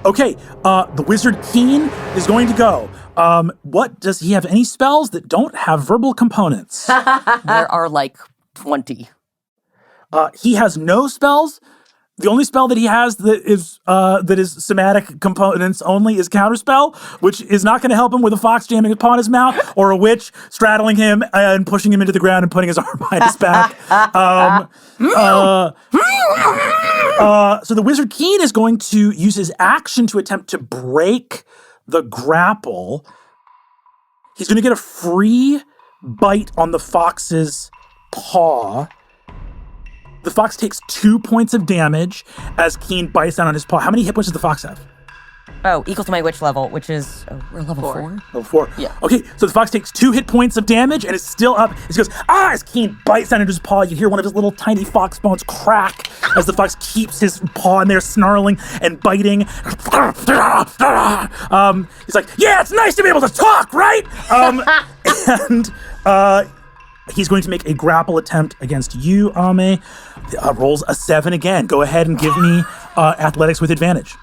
Okay, the wizard Keen is going to go. What does he have? Any spells that don't have verbal components? There are like 20. He has no spells. The only spell that he has that is somatic components only is Counterspell, which is not going to help him with a fox jamming upon his mouth or a witch straddling him and pushing him into the ground and putting his arm behind his back. So the wizard Keen is going to use his action to attempt to break the grapple. He's going to get a free bite on the fox's paw. The fox takes 2 points of damage as Keen bites down on his paw. How many hit points does the fox have? Oh, equal to my witch level, which is, we're level 4. Level 4? Yeah. Okay, so the fox takes 2 hit points of damage and is still up. He goes, as Keen bites down into his paw. You hear one of his little tiny fox bones crack as the fox keeps his paw in there, snarling and biting. He's like, yeah, it's nice to be able to talk, right? He's going to make a grapple attempt against you, Ame. Rolls a 7 again. Go ahead and give me athletics with advantage.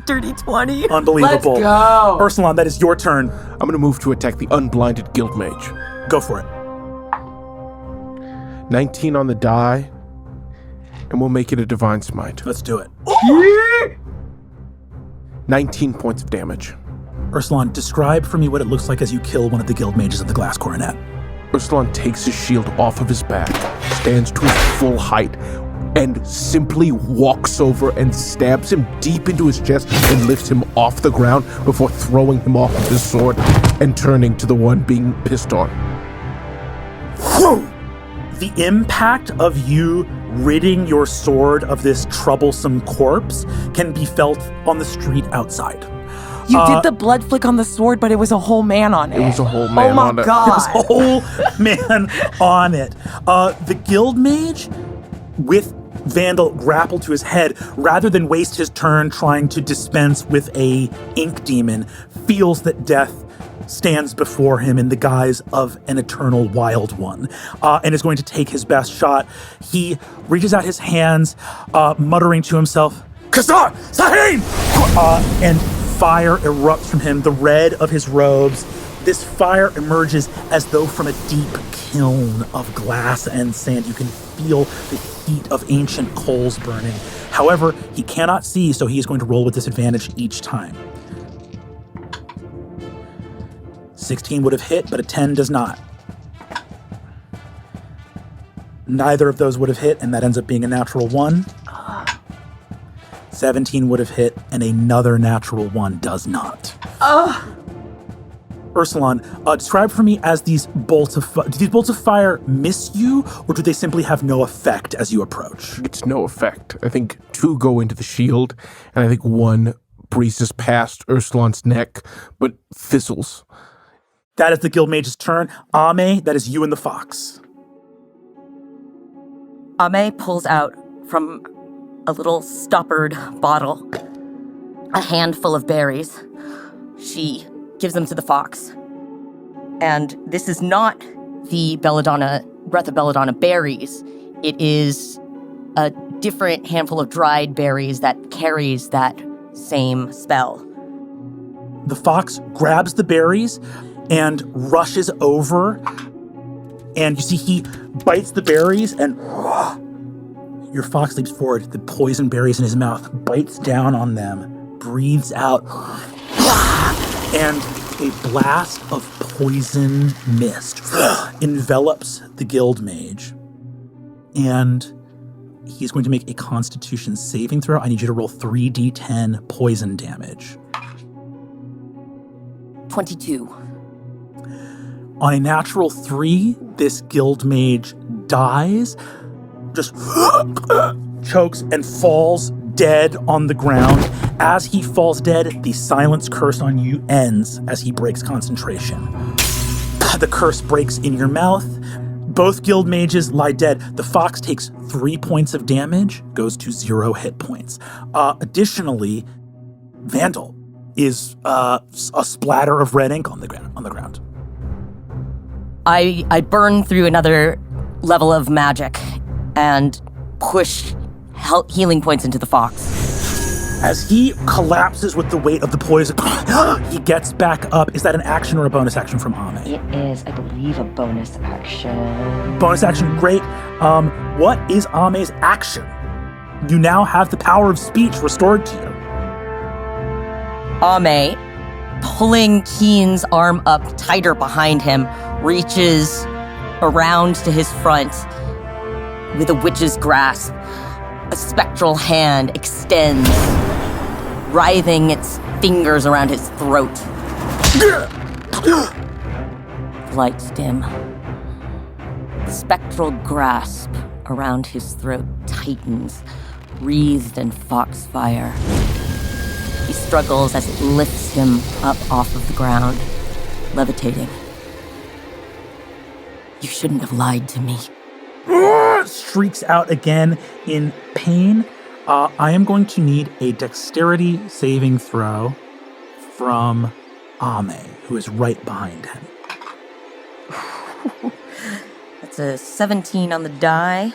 Dirty 20. Unbelievable. Let's go. Ursulon, that is your turn. I'm going to move to attack the unblinded guild mage. Go for it. 19 on the die, and we'll make it a divine smite. Let's do it. 19 points of damage. Ursulon, describe for me what it looks like as you kill one of the guild mages of the glass coronet. Ursulon takes his shield off of his back, stands to his full height, and simply walks over and stabs him deep into his chest and lifts him off the ground before throwing him off with his sword and turning to the one being pissed on. The impact of you ridding your sword of this troublesome corpse can be felt on the street outside. You did the blood flick on the sword, but it was a whole man on it. It was a whole man on it. God. There was a whole man on it. The guild mage, with Vandal grappled to his head, rather than waste his turn trying to dispense with a ink demon, feels that death stands before him in the guise of an eternal wild one, and is going to take his best shot. He reaches out his hands, muttering to himself, Kasar! Sahin! And fire erupts from him, the red of his robes. This fire emerges as though from a deep kiln of glass and sand. You can feel the heat of ancient coals burning. However, he cannot see, so he is going to roll with disadvantage each time. 16 would have hit, but a 10 does not. Neither of those would have hit, and that ends up being a natural 1. 17 would have hit, and another natural 1 does not. Ursulon, describe for me as these bolts of fire. Do these bolts of fire miss you, or do they simply have no effect as you approach? It's no effect. I think 2 go into the shield, and I think 1 breezes past Ursulon's neck, but fizzles. That is the guild mage's turn. Ame, that is you and the fox. Ame pulls out from a little stoppered bottle a handful of berries. She gives them to the fox. And this is not the Belladonna, Breath of Belladonna berries. It is a different handful of dried berries that carries that same spell. The fox grabs the berries and rushes over, and you see he bites the berries, and your fox leaps forward, the poison berries in his mouth, bites down on them, breathes out, and a blast of poison mist envelops the guild mage. And he's going to make a Constitution saving throw. I need you to roll 3d10 poison damage. 22. On a natural 3, this guild mage dies, just chokes, and falls dead on the ground. As he falls dead, the silence curse on you ends as he breaks concentration. The curse breaks in your mouth. Both guild mages lie dead. The fox takes 3 points of damage, goes to 0 hit points. Additionally, Vandal is a splatter of red ink on the ground. I burn through another level of magic and push healing points into the fox. As he collapses with the weight of the poison, he gets back up. Is that an action or a bonus action from Ame? It is, I believe, a bonus action. Bonus action, great. What is Ame's action? You now have the power of speech restored to you. Ame, pulling Keen's arm up tighter behind him, reaches around to his front with a witch's grasp. A spectral hand extends, writhing its fingers around his throat. The lights dim. The spectral grasp around his throat tightens, wreathed in foxfire. He struggles as it lifts him up off of the ground, levitating. You shouldn't have lied to me. Shrieks out again in pain. I am going to need a dexterity saving throw from Ame, who is right behind him. That's a 17 on the die.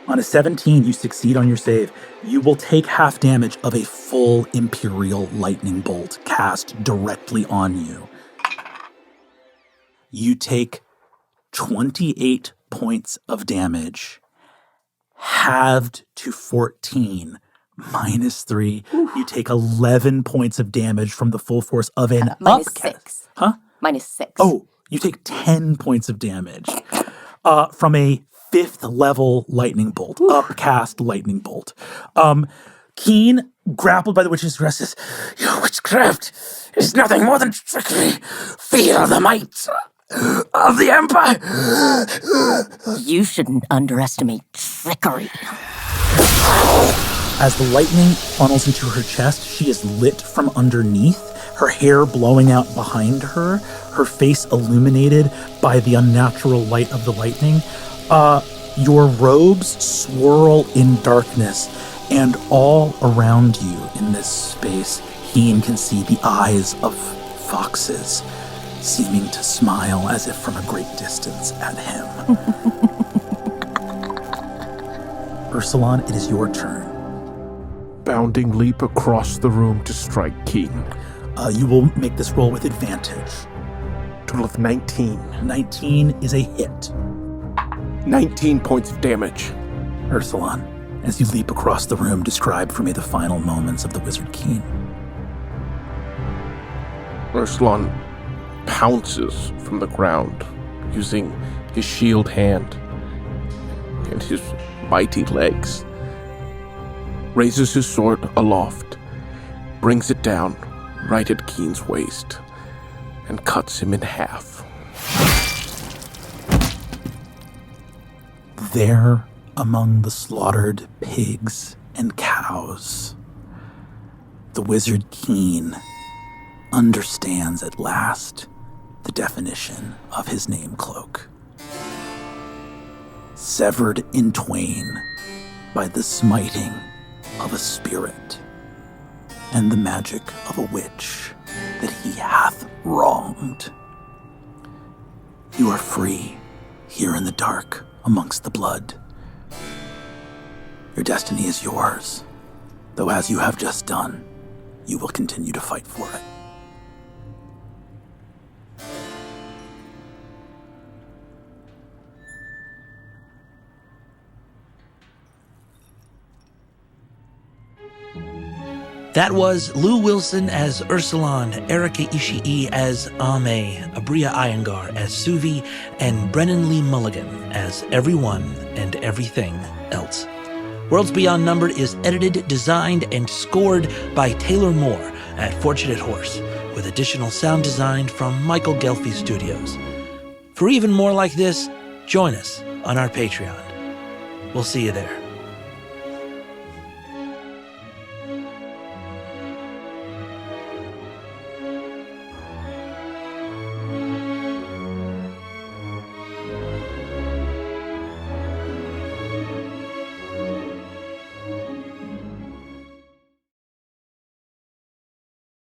On a 17, you succeed on your save. You will take half damage of a full Imperial Lightning Bolt cast directly on you. You take 28 points of damage, halved to 14, minus 3. You take 11 points of damage from the full force of an minus upcast. 6. Huh? Minus 6. Oh, you take 10 points of damage from a 5th level lightning bolt, upcast lightning bolt. Keen, grappled by the witch's grasp, says, "Your witchcraft is nothing more than trickery. Feel the might of the Empire." You shouldn't underestimate trickery. As the lightning funnels into her chest, she is lit from underneath, her hair blowing out behind her, her face illuminated by the unnatural light of the lightning. Your robes swirl in darkness, and all around you in this space, Keen can see the eyes of foxes seeming to smile as if from a great distance at him. Ursulon, it is your turn. Bounding leap across the room to strike Keaton. You will make this roll with advantage. Total of 19. 19 is a hit. 19 points of damage. Ursulon, as you leap across the room, describe for me the final moments of the Wizard Keen. Ursulon pounces from the ground using his shield hand and his mighty legs. Raises his sword aloft, brings it down right at Keen's waist, and cuts him in half. There, among the slaughtered pigs and cows, the Wizard Keen understands at last the definition of his name cloak. Severed in twain by the smiting of a spirit and the magic of a witch that he hath wronged. You are free here in the dark amongst the blood. Your destiny is yours, though as you have just done, you will continue to fight for it. That was Lou Wilson as Ursulon, Erika Ishii as Ame, Aabria Iyengar as Suvi, and Brennan Lee Mulligan as everyone and everything else. Worlds Beyond Numbered is edited, designed, and scored by Taylor Moore at Fortunate Horse, with additional sound design from Michael Gelfi Studios. For even more like this, join us on our Patreon. We'll see you there.